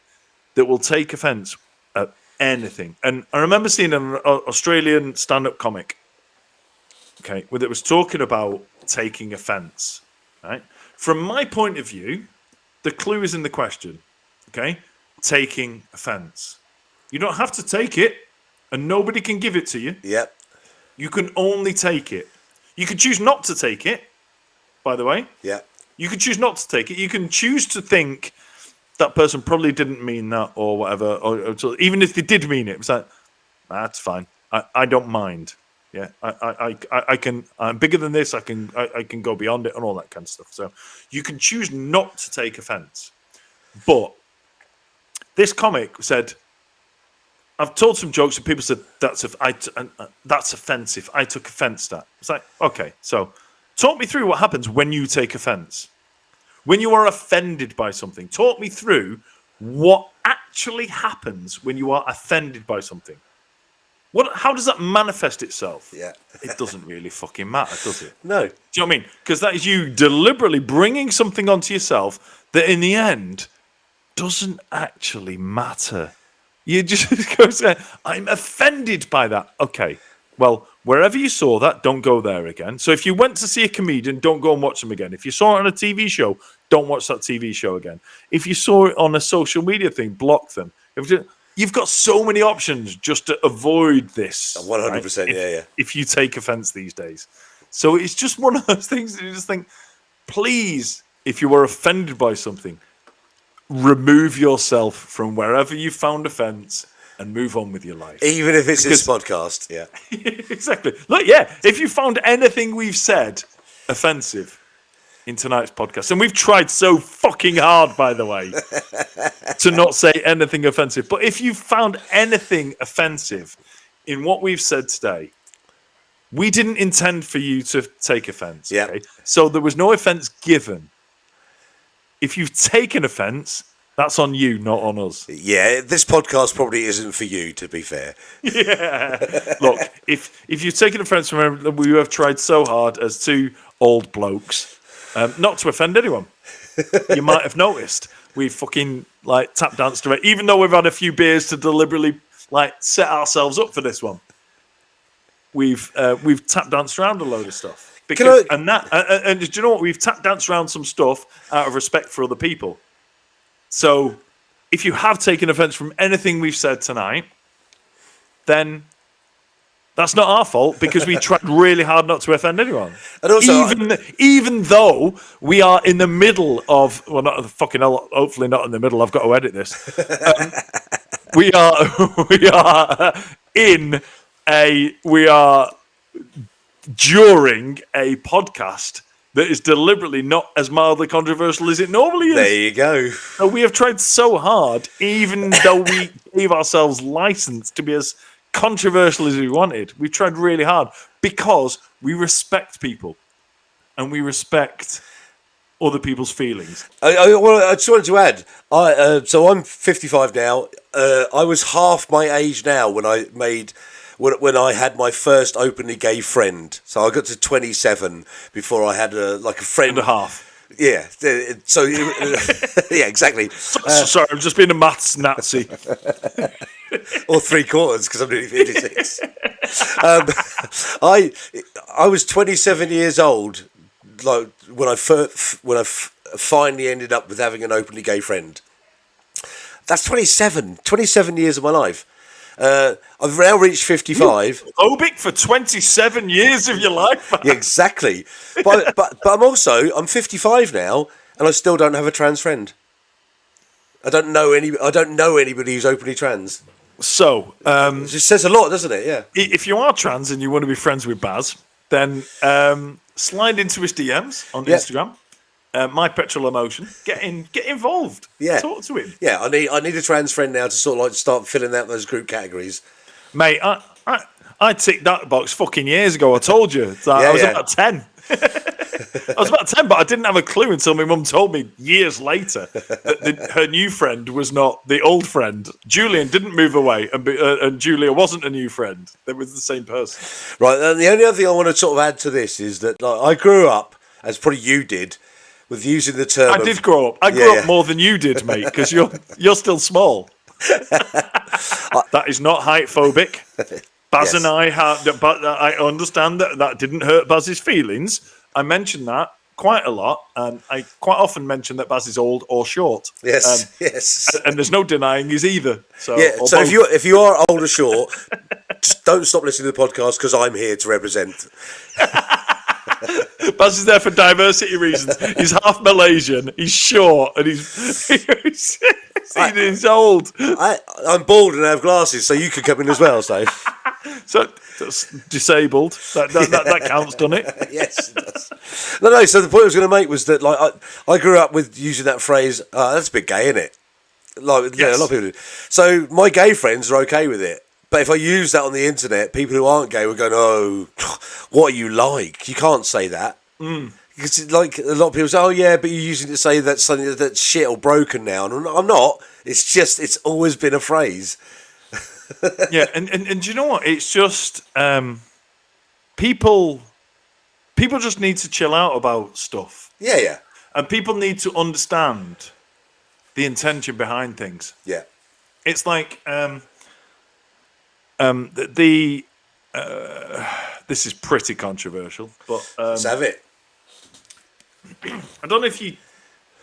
that will take offence at anything. And I remember seeing an Australian stand-up comic, okay, where it was talking about taking offence, right? From my point of view, the clue is in the question, okay? Taking offence. You don't have to take it, and nobody can give it to you. Yep. You can only take it. You can choose not to take it. By the way, you can choose not to take it. You can choose to think that person probably didn't mean that or whatever, or even if they did mean it, it's like, that's fine. I don't mind. Yeah, I can. I'm bigger than this. I can go beyond it and all that kind of stuff. So you can choose not to take offence. But this comic said, I've told some jokes and people said that's offensive. I took offence to that. It's like, okay, so. Talk me through what happens when you take offence. When you are offended by something. Talk me through what actually happens when you are offended by something. How does that manifest itself? Yeah. It doesn't really fucking matter, does it? No. Do you know what I mean? Because that is you deliberately bringing something onto yourself that in the end doesn't actually matter. You just go say, I'm offended by that. Okay. Well, wherever you saw that, don't go there again. So if you went to see a comedian, don't go and watch them again. If you saw it on a TV show, don't watch that TV show again. If you saw it on a social media thing, block them. You've got so many options just to avoid this. 100%, right? If you take offence these days. So it's just one of those things that you just think, please, if you were offended by something, remove yourself from wherever you found offence and move on with your life. Even if it's this podcast, yeah. Exactly. Look, if you found anything we've said offensive in tonight's podcast, and we've tried so fucking hard, by the way, to not say anything offensive, but if you found anything offensive in what we've said today, we didn't intend for you to take offence. Yeah. Okay? So there was no offence given. If you've taken offence, That's on you, not on us. Yeah, this podcast probably isn't for you, to be fair. Yeah. Look, if you've taken offence from that we have tried so hard as two old blokes, not to offend anyone, you might have noticed we fucking like tap danced to it, even though we've had a few beers to deliberately like set ourselves up for this one. We've tap danced around a load of stuff because and do you know what? We've tap danced around some stuff out of respect for other people. So if you have taken offence from anything we've said tonight, then that's not our fault because we tried really hard not to offend anyone. And also, even though we are in the middle of, well, not fucking hell, hopefully not in the middle. I've got to edit this. We are during a podcast that is deliberately not as mildly controversial as it normally is. There you go. So we have tried so hard, even though we gave ourselves license to be as controversial as we wanted. We've tried really hard because we respect people and we respect other people's feelings. I just wanted to add, so I'm 55 now. I was half my age now when I had my first openly gay friend. So I got to 27 before I had a friend and a half. Yeah. So yeah, exactly. Sorry, I'm just being a maths Nazi. Or 3/4 because I'm nearly 56. I was 27 years old, like when I finally ended up with having an openly gay friend. That's 27 years of my life. I've now reached 55. Phobic for 27 years of your life, man. Yeah, exactly. But I'm 55 now, and I still don't have a trans friend. I don't know anybody who's openly trans. So, it just says a lot, doesn't it? Yeah. If you are trans and you want to be friends with Baz, then slide into his DMs on Instagram. My petrol emotion. Get involved. Yeah. Talk to him. Yeah, I need a trans friend now to sort of like start filling out those group categories. Mate, I ticked that box fucking years ago. I told you. I was about 10. I was about 10, but I didn't have a clue until my mum told me years later that her new friend was not the old friend. Julian didn't move away, and Julia wasn't a new friend. They were the same person. Right, and the only other thing I want to sort of add to this is that I grew up, as probably you did, with using the term. I did grow up. I grew up more than you did, mate, because you're still small. That is not height phobic. Baz and I have, but I understand that didn't hurt Baz's feelings. I mentioned that quite a lot, and I quite often mention that Baz is old or short. Yes, yes. And there's no denying he's either. So, so if you are old or short, just don't stop listening to the podcast because I'm here to represent. Baz is there for diversity reasons. He's half Malaysian, he's short, and he's old. I'm bald and I have glasses, so you could come in as well, so. So that's disabled. That counts, doesn't it? Yes, it does. No. So the point I was going to make was that I grew up with using that phrase. That's a bit gay, isn't it? Like yes. A lot of people do. So my gay friends are okay with it. But if I use that on the internet, people who aren't gay will go, "Oh, what are you like? You can't say that." Because like a lot of people say, "Oh yeah, but you're using it to say that something that's shit or broken now." And I'm not. It's always been a phrase. Yeah, and do you know what? It's just people just need to chill out about stuff. Yeah. And people need to understand the intention behind things. Yeah. It's like this is pretty controversial, but let's have it. I don't know if you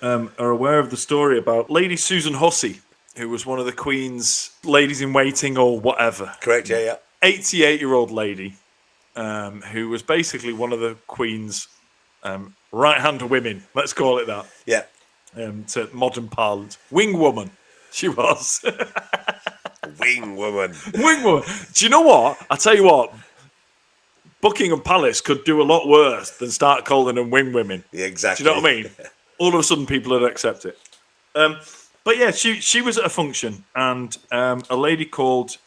are aware of the story about Lady Susan Hussey, who was one of the Queen's ladies in waiting or whatever. Correct, yeah. 88-year-old lady who was basically one of the Queen's right-hand women, let's call it that. Yeah. To modern parlance. Wing woman, she was. Wing woman. Wing woman. Do you know what? I tell you what, Buckingham Palace could do a lot worse than start calling them wing women. Yeah, exactly. Do you know what I mean? All of a sudden people would accept it. But yeah, she was at a function, and a lady called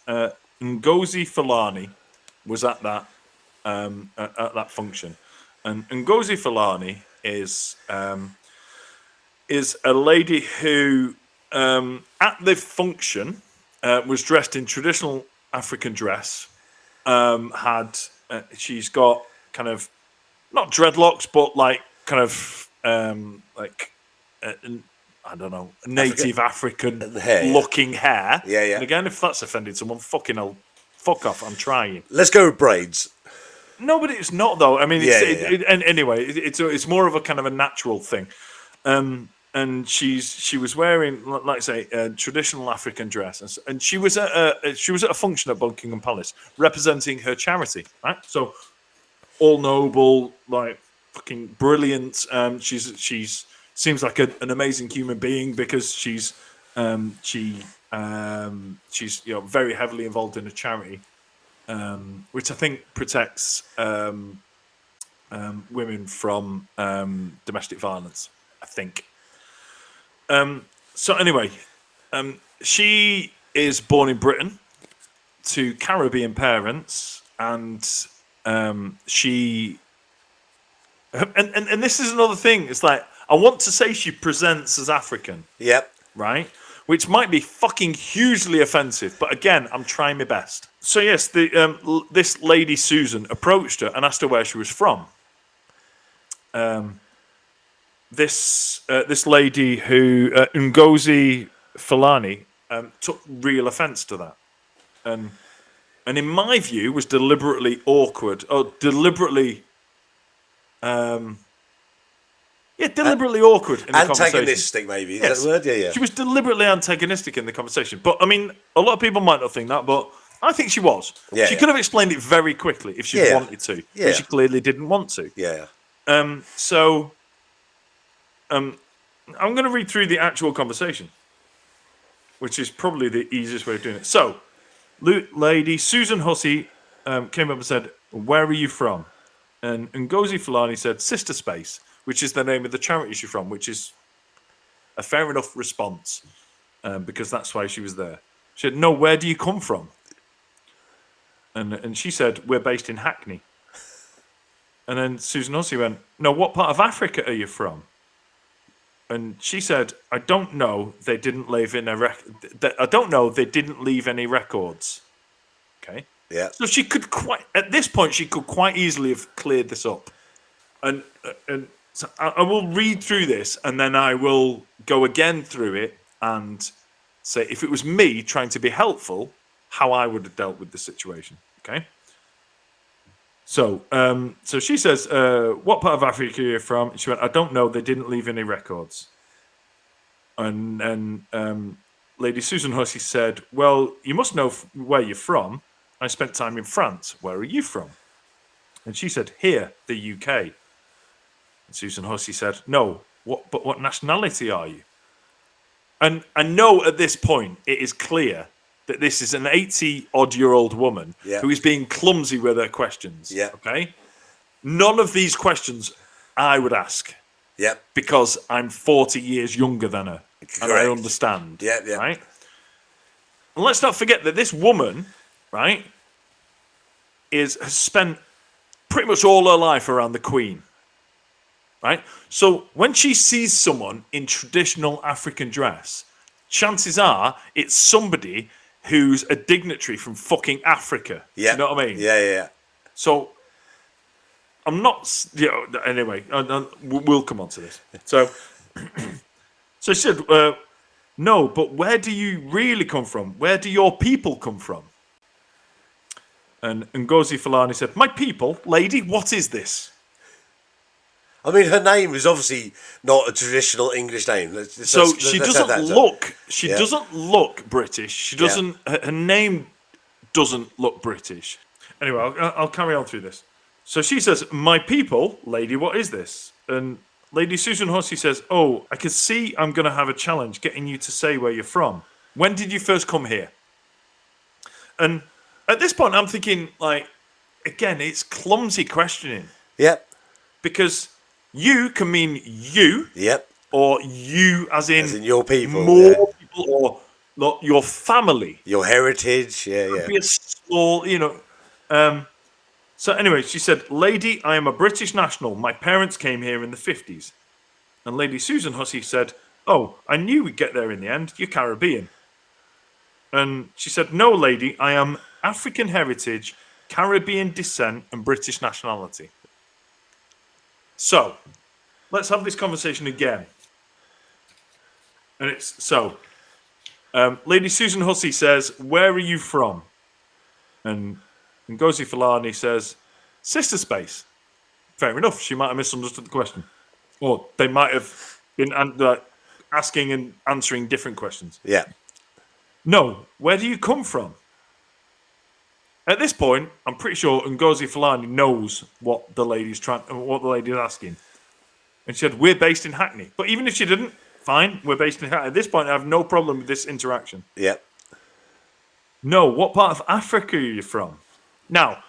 Ngozi Fulani was at that function, and Ngozi Fulani is a lady who at the function, was dressed in traditional African dress. She's got kind of not dreadlocks, but like kind of I don't know, native African hair, looking hair. Yeah. And again, if that's offended someone, fucking hell, fuck off. I'm trying. Let's go with braids. No, but it's not though. I mean, Yeah. Anyway, it's more of a kind of a natural thing. And she was wearing, like I say, a traditional African dress, and she was at a function at Buckingham Palace representing her charity, right? So all noble, like fucking brilliant. She's seems like an amazing human being because she's very heavily involved in a charity, which I think protects women from domestic violence. I think. So anyway, she is born in Britain to Caribbean parents, and she and this is another thing. It's like I want to say she presents as African. Yep. Right? Which might be fucking hugely offensive, but again, I'm trying my best. So yes, this lady Susan approached her and asked her where she was from. This lady who Ngozi Fulani took real offence to that, and in my view was deliberately awkward or deliberately, deliberately awkward in the conversation. Antagonistic, maybe. Is that the word? Yeah. She was deliberately antagonistic in the conversation, but I mean, a lot of people might not think that, but I think she was. She could have explained it very quickly if she wanted to, but she clearly didn't want to. Yeah. So. I'm going to read through the actual conversation, which is probably the easiest way of doing it. So, lady Susan Hussey came up and said, "Where are you from?" And Ngozi Fulani said, "Sister Space," which is the name of the charity she's from, which is a fair enough response because that's why she was there. She said, "No, where do you come from?" And she said, "We're based in Hackney." And then Susan Hussey went, "No, what part of Africa are you from?" And she said, "I don't know. They didn't leave in I don't know. They didn't leave any records." Okay. Yeah. So she could at this point she could quite easily have cleared this up, and so I will read through this and then I will go again through it and say if it was me trying to be helpful, how I would have dealt with the situation. Okay. So, so she says, "What part of Africa are you from?" And she went, "I don't know. They didn't leave any records." And then Lady Susan Hussey said, "Well, you must know where you're from. I spent time in France. Where are you from?" And she said, "Here, the UK." And Susan Hussey said, "No. But what nationality are you?" And I know at this point it is clear that this is an 80-odd-year-old woman who is being clumsy with her questions. Yeah. Okay? None of these questions I would ask. Yep. Because I'm 40 years younger than her. Correct. And I understand. Yeah. Right? And let's not forget that this woman, right, has spent pretty much all her life around the Queen. Right? So when she sees someone in traditional African dress, chances are it's somebody who's a dignitary from fucking Africa. Yeah. Do you know what I mean? Yeah. So I'm not. Anyway, we'll come on to this. So, so she said, "No, but where do you really come from? Where do your people come from?" And Ngozi Fulani said, "My people, lady, what is this?" I mean, her name is obviously not a traditional English name. She doesn't look. She doesn't look British. She doesn't. Her name doesn't look British. Anyway, I'll carry on through this. So she says, "My people, lady, what is this?" And Lady Susan Hussey says, "Oh, I can see I'm going to have a challenge getting you to say where you're from. When did you first come here?" And at this point, I'm thinking, like, again, it's clumsy questioning. Yep. Because you can mean you. Yep. Or you as in your people. More people or not your family. Your heritage. Yeah. Be a small, So anyway, she said, "Lady, I am a British national. My parents came here in the 50s. And Lady Susan Hussey said, "Oh, I knew we'd get there in the end. You're Caribbean." And she said, "No, lady, I am African heritage, Caribbean descent, and British nationality." So, let's have this conversation again. And it's so, Lady Susan Hussey says, "Where are you from?" And Ngozi Fulani says, "Sister Space." Fair enough. She might have misunderstood the question. Or they might have been asking and answering different questions. Yeah. No, where do you come from? At this point, I'm pretty sure Ngozi Fulani knows what the lady's asking. And she said, "We're based in Hackney." But even if she didn't, fine, we're based in Hackney. At this point, I have no problem with this interaction. Yeah. No, what part of Africa are you from? Now,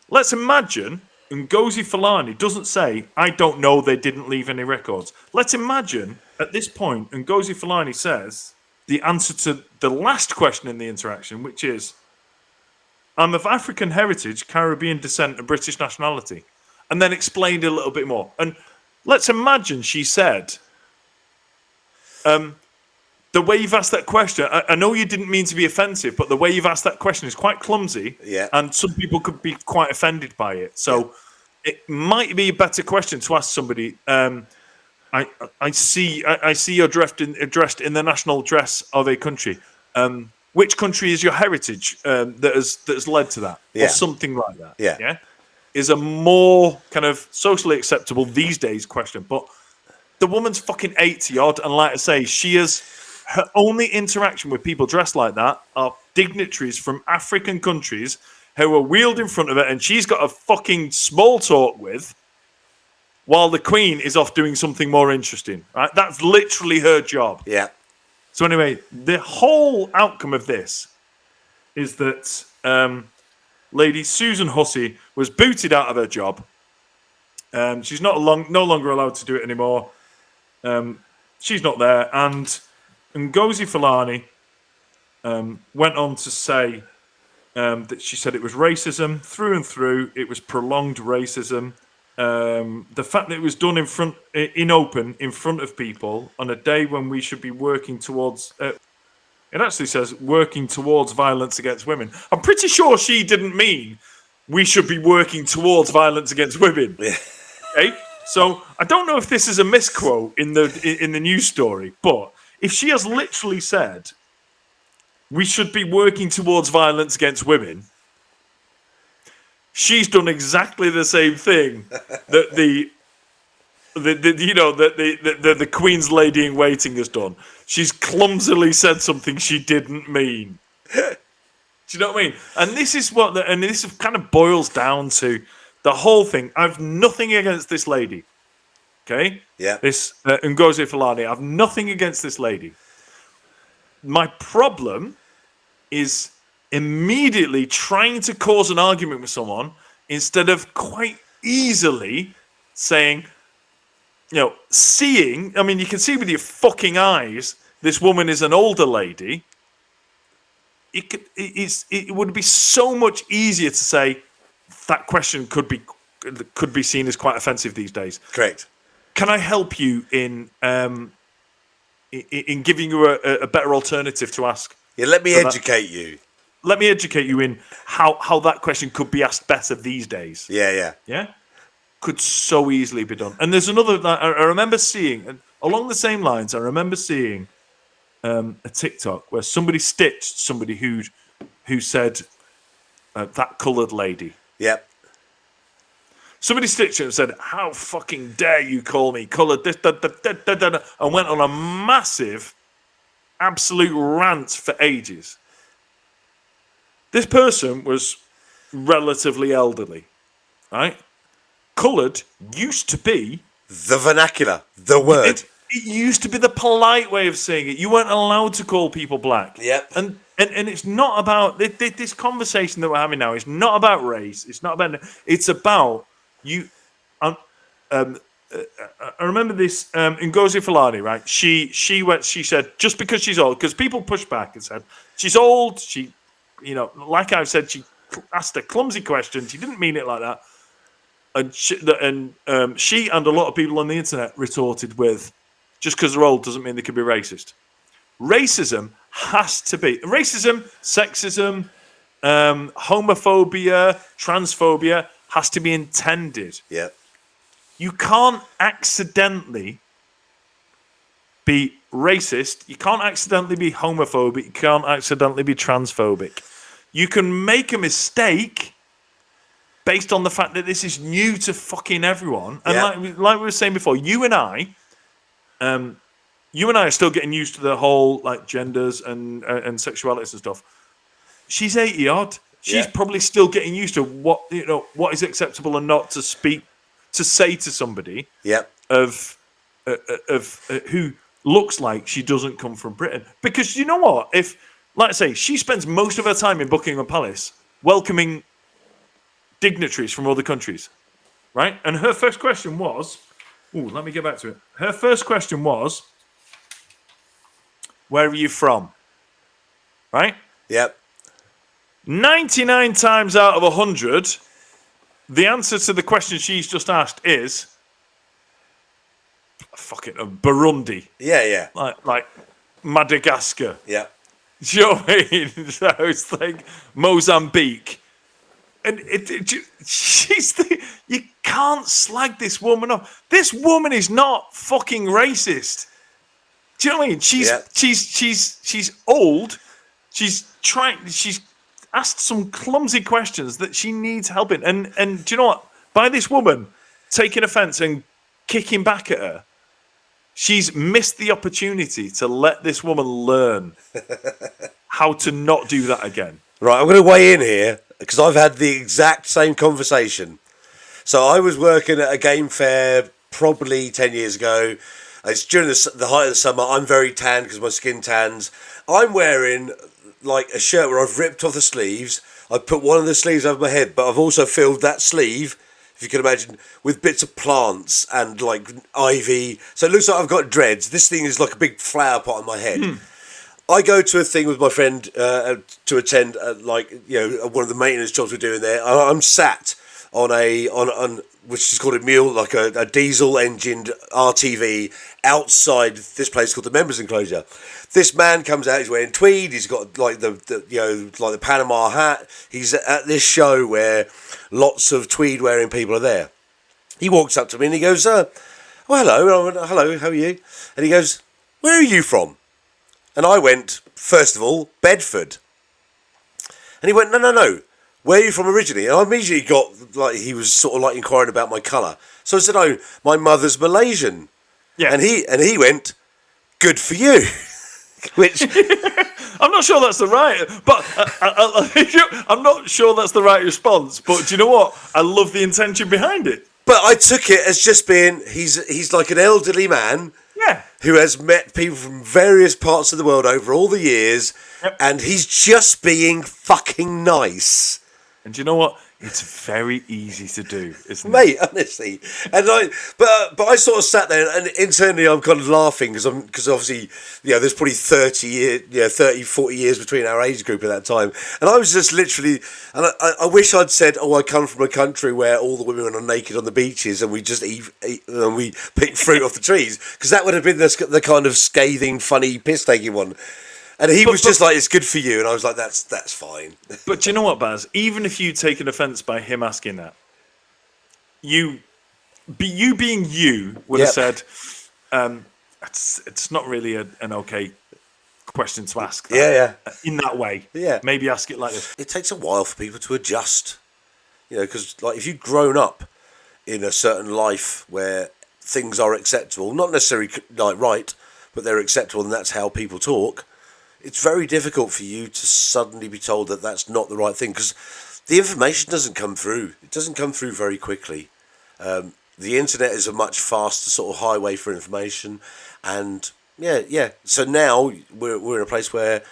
let's imagine Ngozi Fulani doesn't say, "I don't know, they didn't leave any records." Let's imagine at this point Ngozi Fulani says the answer to the last question in the interaction, which is, "I'm of African heritage, Caribbean descent, and British nationality," and then explained a little bit more. And let's imagine she said, "The way you've asked that question, I know you didn't mean to be offensive, but the way you've asked that question is quite clumsy, Yeah. and some people could be quite offended by it. So it might be a better question to ask somebody. I see you're dressed in the national dress of a country. Which country is your heritage that has led to that, or Yeah. something like that?" Yeah. Yeah, is a more kind of socially acceptable these days question. But the woman's fucking 80 odd, and like I say, her only interaction with people dressed like that are dignitaries from African countries who are wheeled in front of her, and she's got a fucking small talk with, while the Queen is off doing something more interesting. Right? That's literally her job. Yeah. So anyway, the whole outcome of this is that Lady Susan Hussey was booted out of her job. She's no longer allowed to do it anymore. She's not there. And Ngozi Fulani went on to say that she said it was racism through and through. It was prolonged racism. The fact that it was done in open in front of people on a day when we should be working towards. It actually says working towards violence against women. I'm pretty sure she didn't mean we should be working towards violence against women. Okay? So I don't know if this is a misquote in the news story, but if she has literally said we should be working towards violence against women, she's done exactly the same thing that the Queen's lady in waiting has done. She's clumsily said something she didn't mean. Do you know what I mean? And this kind of boils down to the whole thing. I've nothing against this lady. Okay? Yeah. This Ngozi Fulani. I have nothing against this lady. My problem is immediately trying to cause an argument with someone instead of quite easily saying, seeing, I mean, you can see with your fucking eyes, this woman is an older lady. It would be so much easier to say that question could be seen as quite offensive these days. Correct. Can I help you in giving you a better alternative to ask? Yeah, let me educate you. Let me educate you in how that question could be asked better these days. Yeah. Yeah? Could so easily be done. And there's another that I remember seeing, along the same lines, I remember seeing a TikTok where somebody stitched somebody who said, that coloured lady. Yep. Somebody stitched it and said, "How fucking dare you call me coloured?" This, and went on a massive, absolute rant for ages. This person was relatively elderly, right? Coloured used to be the vernacular, the word. It used to be the polite way of saying it. You weren't allowed to call people black. Yep. And it's not about this conversation that we're having now. It's not about race. It's not about. It's about you. I remember this Ngozi Fulani, right? She said just because she's old, because people pushed back and said she's old. She, like I've said, she asked a clumsy question. She didn't mean it like that. And she and a lot of people on the internet retorted with, just because they're old doesn't mean they can be racist. Racism has to be racism, sexism, homophobia, transphobia has to be intended. Yeah. You can't accidentally be racist. You can't accidentally be homophobic. You can't accidentally be transphobic. You can make a mistake based on the fact that this is new to fucking everyone. And like we were saying before, you and I are still getting used to the whole like genders and sexualities and stuff. She's 80 odd. She's probably still getting used to what is acceptable and not to say to somebody of who looks like she doesn't come from Britain. Because you know what? If, like I say, she spends most of her time in Buckingham Palace welcoming dignitaries from other countries, right? And her first question was, let me get back to it. Her first question was, where are you from? Right? Yep. 99 times out of 100, the answer to the question she's just asked is fucking Burundi. Yeah. Like Madagascar. Yeah. Do you know what I mean? So it's like Mozambique. And you can't slag this woman off. This woman is not fucking racist. Do you know what I mean? She's old. She's asked some clumsy questions that she needs help in. And do you know what? By this woman taking offense and kicking back at her, she's missed the opportunity to let this woman learn how to not do that again. Right, I'm going to weigh in here because I've had the exact same conversation. So I was working at a game fair probably 10 years ago. It's during the height of the summer. I'm very tan because my skin tans. I'm wearing like a shirt where I've ripped off the sleeves. I've put one of the sleeves over my head, but I've also filled that sleeve, if you can imagine, with bits of plants and like ivy. So it looks like I've got dreads. This thing is like a big flower pot on my head. I go to a thing with my friend to attend, one of the maintenance jobs we're doing there. I'm sat on which is called a mule, like a diesel engined RTV outside this place called the members enclosure. This man comes out. He's wearing tweed. He's got like the Panama hat. He's at this show where lots of tweed wearing people are there. He walks up to me and he goes, "Well, hello." I went, "Hello, how are you?" And he goes, "Where are you from?" And I went, first of all, Bedford. And he went, no. Where are you from originally? And I immediately got, like, he was sort of like inquiring about my colour. So I said, "Oh, my mother's Malaysian." Yeah. And he went, "Good for you." Which I'm not sure that's the right, but I'm not sure that's the right response. But do you know what? I love the intention behind it. But I took it as just being, he's like an elderly man. Yeah. Who has met people from various parts of the world over all the years, and he's just being fucking nice. And do you know what? It's very easy to do, isn't it? Mate, honestly. And but I sort of sat there, and internally I'm kind of laughing because obviously, there's probably 30, 40 years between our age group at that time. And I was just literally, and I wish I'd said, "Oh, I come from a country where all the women are naked on the beaches and we just eat and we pick fruit off the trees," because that would have been the kind of scathing, funny, piss-taking one. And he was just like, "It's good for you," and I was like, "That's fine." But do you know what, Baz? Even if you take an offence by him asking that, you being you would have said, "It's not really an okay question to ask." In that way, maybe ask it like this. It takes a while for people to adjust, because like if you've grown up in a certain life where things are acceptable, not necessarily like right, but they're acceptable, and that's how people talk. It's very difficult for you to suddenly be told that that's not the right thing because the information doesn't come through. It doesn't come through very quickly. The internet is a much faster sort of highway for information, and So now we're in a place where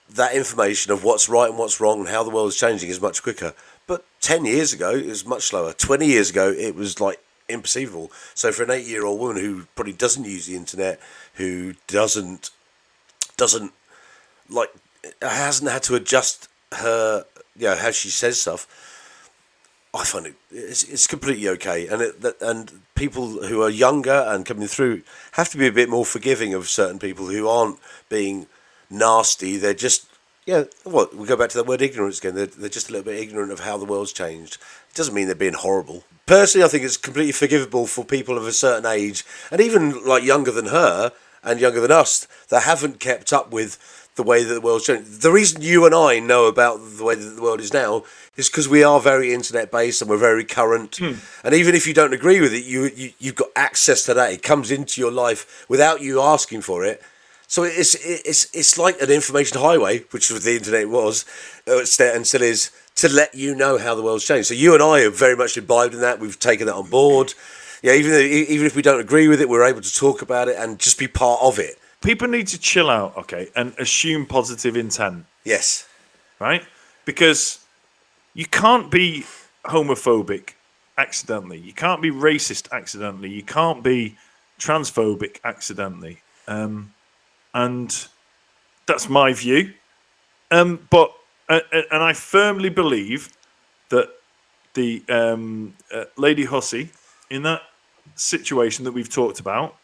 that information of what's right and what's wrong and how the world is changing is much quicker. But 10 years ago, it was much slower. 20 years ago, it was like imperceivable. So for an 8-year-old woman who probably doesn't use the internet, who doesn't hasn't had to adjust her, how she says stuff. I find it's completely okay, and people who are younger and coming through have to be a bit more forgiving of certain people who aren't being nasty. They're just What we go back to that word ignorance again. They're just a little bit ignorant of how the world's changed. It doesn't mean they're being horrible. Personally, I think it's completely forgivable for people of a certain age, and even like younger than her and younger than us, that haven't kept up with the way that the world's changed. The reason you and I know about the way that the world is now is because we are very internet based and we're very current. And even if you don't agree with it, you've got access to that. It comes into your life without you asking for it. So it's like an information highway, which was the internet was, and still is, to let you know how the world's changed. So you and I are very much imbibed in that. We've taken that on board. Yeah, even if we don't agree with it, we're able to talk about it and just be part of it. People need to chill out, okay, and assume positive intent, Yes. right? Because you can't be homophobic accidentally. You can't be racist accidentally. You can't be transphobic accidentally. And that's my view. But I firmly believe that the Lady Hussey in that situation that we've talked about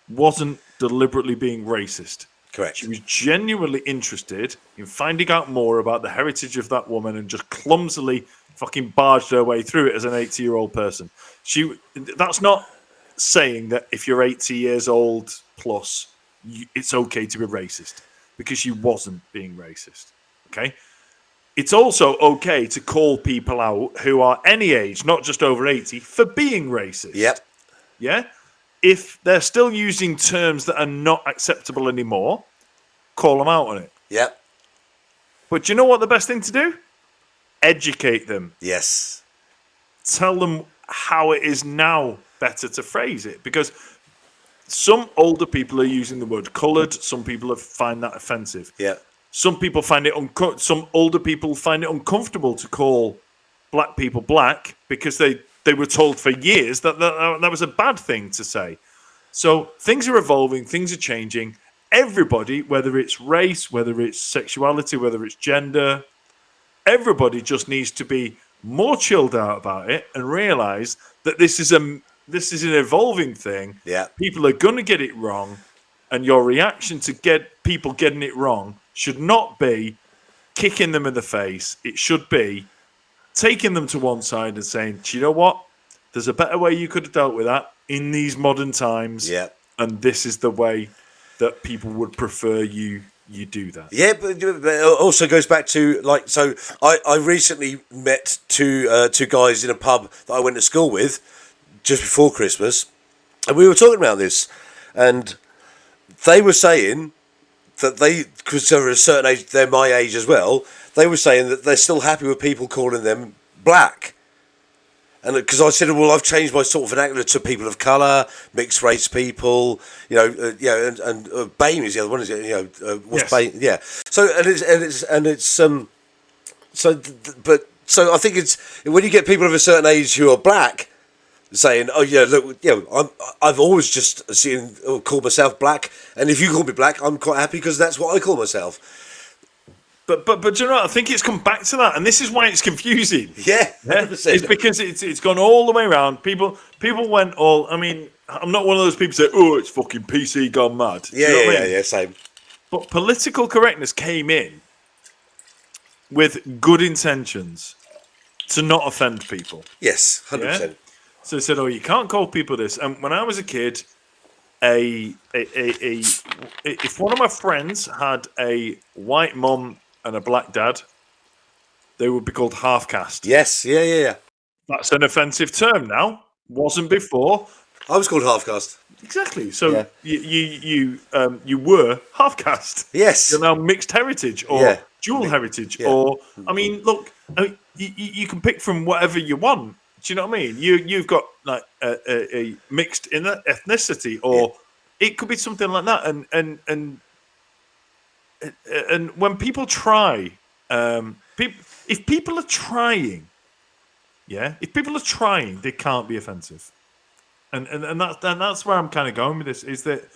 wasn't deliberately being racist. Correct. She was genuinely interested in finding out more about the heritage of that woman and just clumsily fucking barged her way through it as an 80-year-old person. That's not saying that if you're 80 years old plus, it's okay to be racist, because she wasn't being racist. Okay? It's also okay to call people out who are any age, not just over 80, for being racist. Yep. Yeah? If they're still using terms that are not acceptable anymore, call them out on it. Yep. But do you know what the best thing to do? Educate them. Yes. Tell them how it is now better to phrase it. Because some older people are using the word coloured. Some people find that offensive. Yeah. Some people find it some older people find it uncomfortable to call black people black, because they were told for years that was a bad thing to say. So things are evolving, things are changing. Everybody, whether it's race, whether it's sexuality, whether it's gender, everybody just needs to be more chilled out about it and realize that this is an evolving thing. Yeah. People are going to get it wrong, and your reaction to get people getting it wrong should not be kicking them in the face. It should be taking them to one side and saying, do you know what? There's a better way you could have dealt with that in these modern times. Yeah. And this is the way that people would prefer you do that. Yeah, but it also goes back to, like, so I recently met two guys in a pub that I went to school with just before Christmas, and we were talking about this, and they were saying that because they're a certain age, they're my age as well, they were saying that they're still happy with people calling them black. And because I said, well, I've changed my sort of vernacular to people of colour, mixed race people, and BAME is the other one, is it? What's BAME? Yeah. So so I think it's when you get people of a certain age who are black saying, oh yeah, look, I've always just seen or called myself black, and if you call me black, I'm quite happy because that's what I call myself. But you know what? I think it's come back to that, and this is why it's confusing. Yeah, 100%. It's because it's gone all the way around. People went all. I mean, I'm not one of those people who say, "Oh, it's fucking PC gone mad." Yeah, same. But political correctness came in with good intentions to not offend people. Yes, 100%. Yeah? So they said, "Oh, you can't call people this." And when I was a kid, if one of my friends had a white mum and a black dad, they would be called half caste. Yes, yeah. That's an offensive term now. Wasn't before. I was called half caste. Exactly. So you were half caste. Yes. You're now mixed heritage or dual heritage. Yeah. Or I mean, look, you can pick from whatever you want. Do you know what I mean? You've got like a mixed in ethnicity, or it could be something like that. And when people try, if people are trying, if people are trying, they can't be offensive. And that's where I'm kind of going with this, is that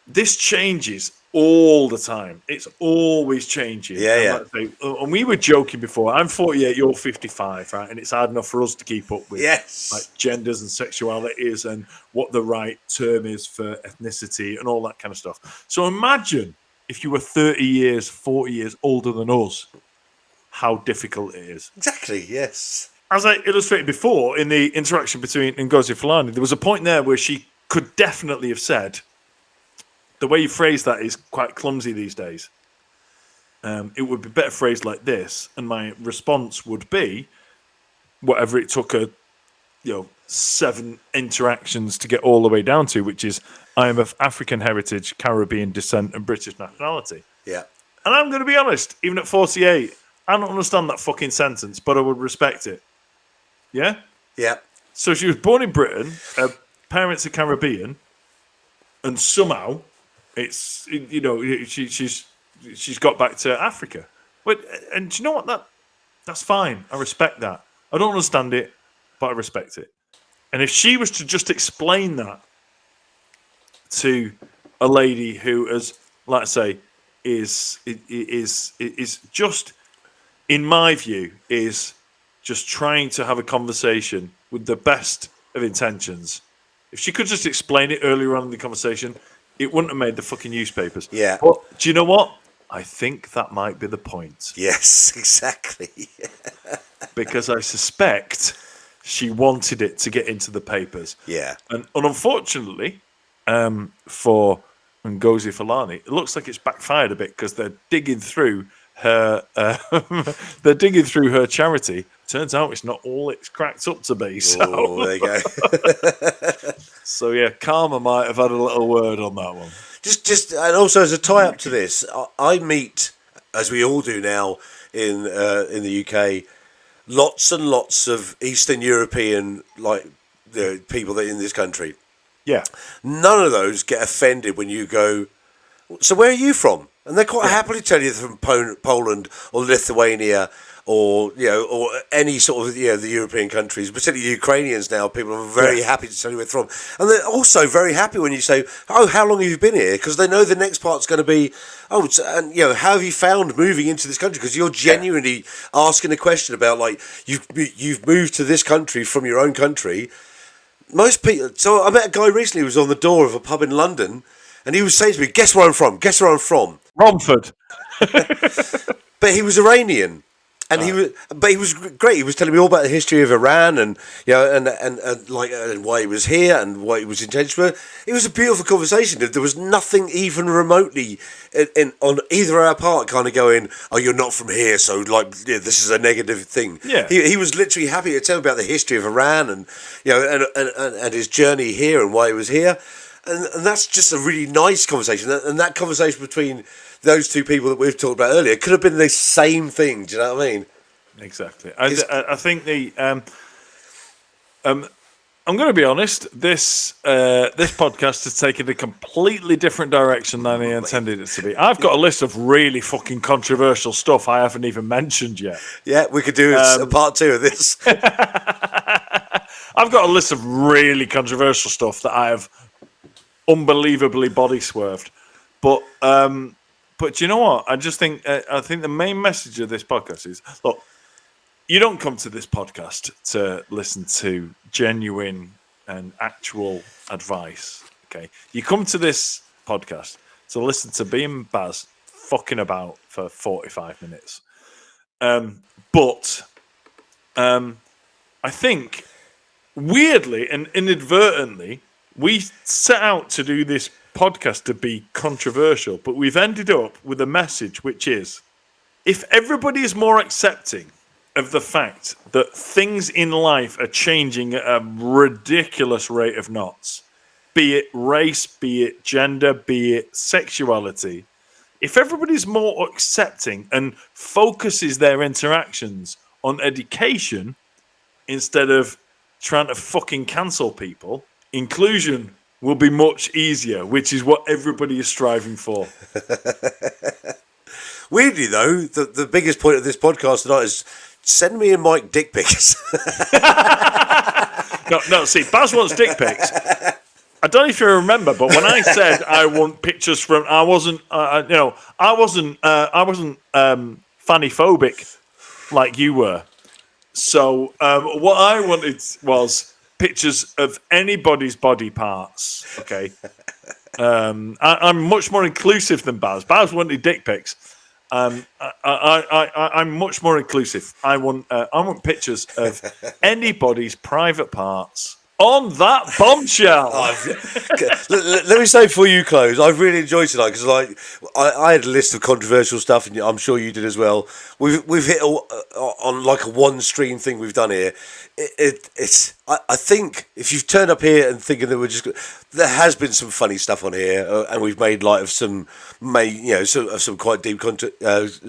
this changes all the time. It's always changing. Yeah, and yeah. like I say, and we were joking before. I'm 48, you're 55, right? And it's hard enough for us to keep up with like Yes. genders and sexualities and what the right term is for ethnicity and all that kind of stuff. So imagine if you were 30 years, 40 years older than us, how difficult it is. Exactly, yes. As I illustrated before in the interaction between Ngozi Fulani, there was a point there where she could definitely have said, the way you phrase that is quite clumsy these days. It would be better phrased like this, and my response would be, whatever it took her, 7 interactions to get all the way down to, which is, I am of African heritage, Caribbean descent, and British nationality. Yeah. And I'm going to be honest, even at 48, I don't understand that fucking sentence, but I would respect it. Yeah? Yeah. So she was born in Britain, her parents are Caribbean, and somehow it's, she's got back to Africa. And do you know what? That's fine. I respect that. I don't understand it, but I respect it. And if she was to just explain that to a lady who, as like I say, is just, in my view, is just trying to have a conversation with the best of intentions. If she could just explain it earlier on in the conversation, it wouldn't have made the fucking newspapers. Yeah. But do you know what? I think that might be the point. Yes, exactly. Because I suspect she wanted it to get into the papers. Yeah. And unfortunately, for Ngozi Fulani, it looks like it's backfired a bit because they're digging through her charity. Turns out it's not all it's cracked up to be. So. Oh, there you go. So yeah, Karma might have had a little word on that one. Just and also as a tie up to this, I meet, as we all do now in the UK, lots and lots of Eastern European people that are in this country. Yeah. None of those get offended when you go, so where are you from? And they quite happily tell you they're from Poland or Lithuania or or any sort of the European countries, particularly Ukrainians now. People are very happy to tell you where they're from, and they're also very happy when you say, "Oh, how long have you been here?" Because they know the next part's going to be, "Oh, and how have you found moving into this country?" Because you're genuinely asking a question about you've moved to this country from your own country. Most people. So I met a guy recently who was on the door of a pub in London, and he was saying to me, "Guess where I'm from? Guess where I'm from?" Romford. But he was Iranian. And he was great. He was telling me all about the history of Iran and and why he was here and why he was intentional. It was a beautiful conversation. There was nothing even remotely on either of our part kind of going, "Oh, you're not from here, so this is a negative thing." Yeah. He was literally happy to tell me about the history of Iran and and his journey here and why he was here, and that's just a really nice conversation. And that conversation between those two people that we've talked about earlier could have been the same thing. Do you know what I mean? Exactly. I think I'm going to be honest. This podcast has taken a completely different direction than I intended it to be. I've got a list of really fucking controversial stuff I haven't even mentioned yet. Yeah, we could do a part 2 of this. I've got a list of really controversial stuff that I have unbelievably body swerved, but you know what? I just think I think the main message of this podcast is: look, you don't come to this podcast to listen to genuine and actual advice. Okay, you come to this podcast to listen to me and Baz fucking about for 45 minutes. But I think weirdly and inadvertently, we set out to do this podcast to be controversial, but we've ended up with a message which is: if everybody is more accepting of the fact that things in life are changing at a ridiculous rate of knots, be it race, be it gender, be it sexuality, if everybody's more accepting and focuses their interactions on education instead of trying to fucking cancel people, inclusion will be much easier, which is what everybody is striving for. Weirdly, though, the biggest point of this podcast tonight is send me and Mike dick pics. No, see, Baz wants dick pics. I don't know if you remember, but when I said I want pictures from, I wasn't fanny phobic like you were. So what I wanted was pictures of anybody's body parts. Okay, I'm much more inclusive than Baz. Baz wanted dick pics. I'm much more inclusive. I want pictures of anybody's private parts. On that bombshell. Let me say before you close, I've really enjoyed tonight because I had a list of controversial stuff, and I'm sure you did as well. We've hit on like a one stream thing we've done here. I think if you've turned up here and thinking that there has been some funny stuff on here, and we've made light of some quite deep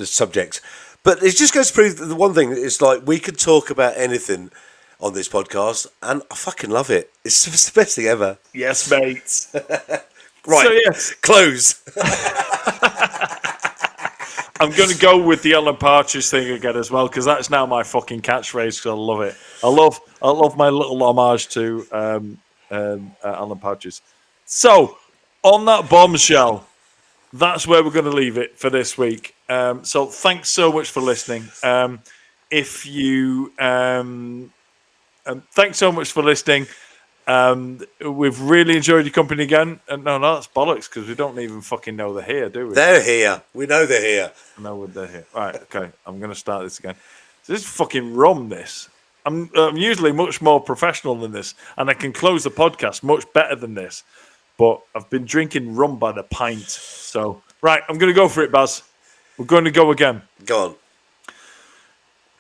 subjects, but it just goes to prove that the one thing is like we could talk about anything on this podcast, and I fucking love it. It's the best thing ever. Yes, mate. Right, so, yes. Close. I'm going to go with the Alan Partridge thing again as well, because that's now my fucking catchphrase, because I love it. I love my little homage to Alan Partridge. So, on that bombshell, that's where we're going to leave it for this week. So, thanks so much for listening. Thanks so much for listening. We've really enjoyed your company again. No, that's bollocks, because we don't even fucking know they're here, do we? They're here. We know they're here. I know they're here. Right, okay. I'm going to start this again. So this is fucking rum, this. I'm usually much more professional than this, and I can close the podcast much better than this. But I've been drinking rum by the pint. So, right, I'm going to go for it, Baz. We're going to go again. Go on.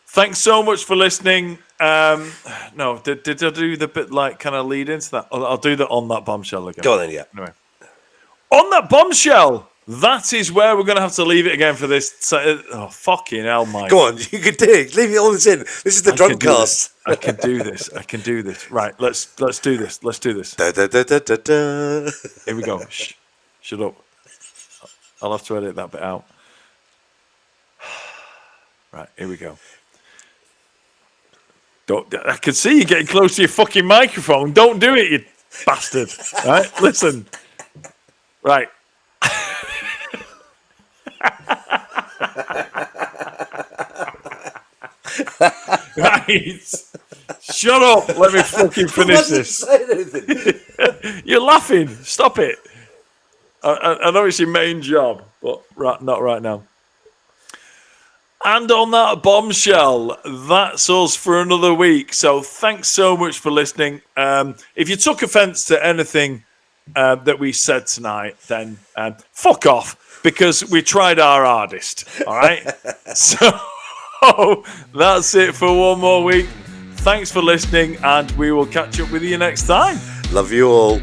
Thanks so much for listening. No, did I do the bit like kind of lead into that? I'll do that on that bombshell again. Go on then, yeah. Anyway, on that bombshell, that is where we're going to have to leave it again for this. Oh, fucking hell, Mike. Go on, you can do it. Leave it all this in. This is the Drunkcast. I can do this. Right, let's do this. Let's do this. Da, da, da, da, da, da. Here we go. Shh. Shut up. I'll have to edit that bit out. Right, here we go. I can see you getting close to your fucking microphone. Don't do it, you bastard. Right? Listen. Right. Right. Shut up. Let me fucking finish this. You're laughing. Stop it. I know it's your main job, but not right now. And on that bombshell, that's us for another week. So thanks so much for listening. If you took offence to anything that we said tonight, then fuck off, because we tried our hardest. All right? So that's it for one more week. Thanks for listening, and we will catch up with you next time. Love you all.